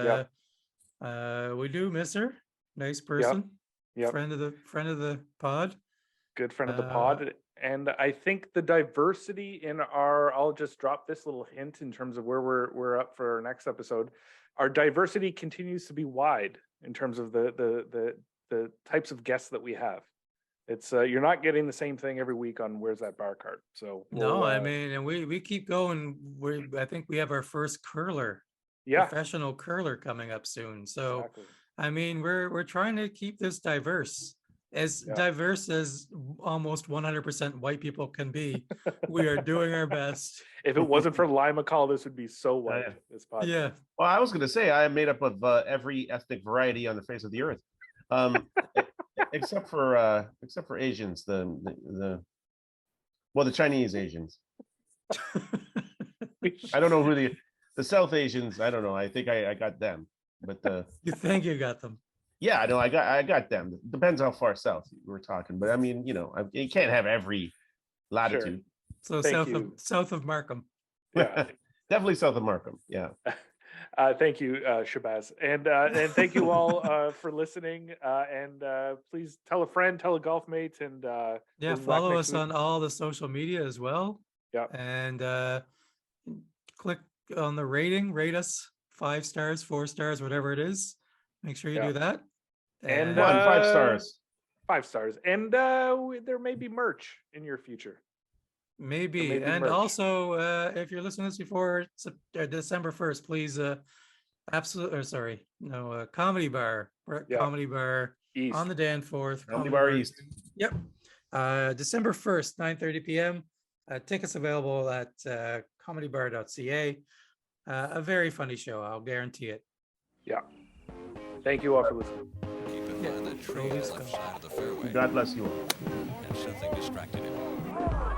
we do miss her. Nice person. Yep. Friend of the pod. Good friend of the pod. And I think the diversity in I'll just drop this little hint in terms of where we're up for our next episode. Our diversity continues to be wide in terms of the types of guests that we have. It's you're not getting the same thing every week on Where's That Bar Cart. So No, I mean, and we keep going. I think we have our first curler, professional curler coming up soon. So exactly. I mean, we're trying to keep this diverse as almost 100% white people can be. We are doing our best. If it wasn't for Lima Call, this would be so white. Yeah. This podcast. Yeah. Well, I was going to say I am made up of every ethnic variety on the face of the earth, except for Asians. The Chinese Asians. I don't know who the South Asians. I don't know. I think I got them, but You think you got them? yeah, I know I got them. Depends how far south we're talking, but I mean, you can't have every latitude. So Thank south of Markham. Yeah. Definitely south of Markham. Yeah. Thank you, Shabazz, and thank you all for listening. And please tell a friend, tell a golf mate, and Yeah, we'll be back follow next us week. on all the social media as well. Yeah. And click on the rating, rate us 5 stars, 4 stars, whatever it is. Make sure you Yeah. do that. And 5 stars. 5 stars, and there may be merch in your future. Maybe. maybe And merch. also, if you're listening to this before December 1st, please, Comedy Bar, Yeah. Comedy Bar East. on the Danforth. Comedy Bar East. Yep. December 1st, 9:30 p.m. Tickets available at comedybar.ca. A very funny show, I'll guarantee it. Yeah. Thank you all for listening. Keep in mind that tree on the left side of the fairway God bless you all. and something distracted him.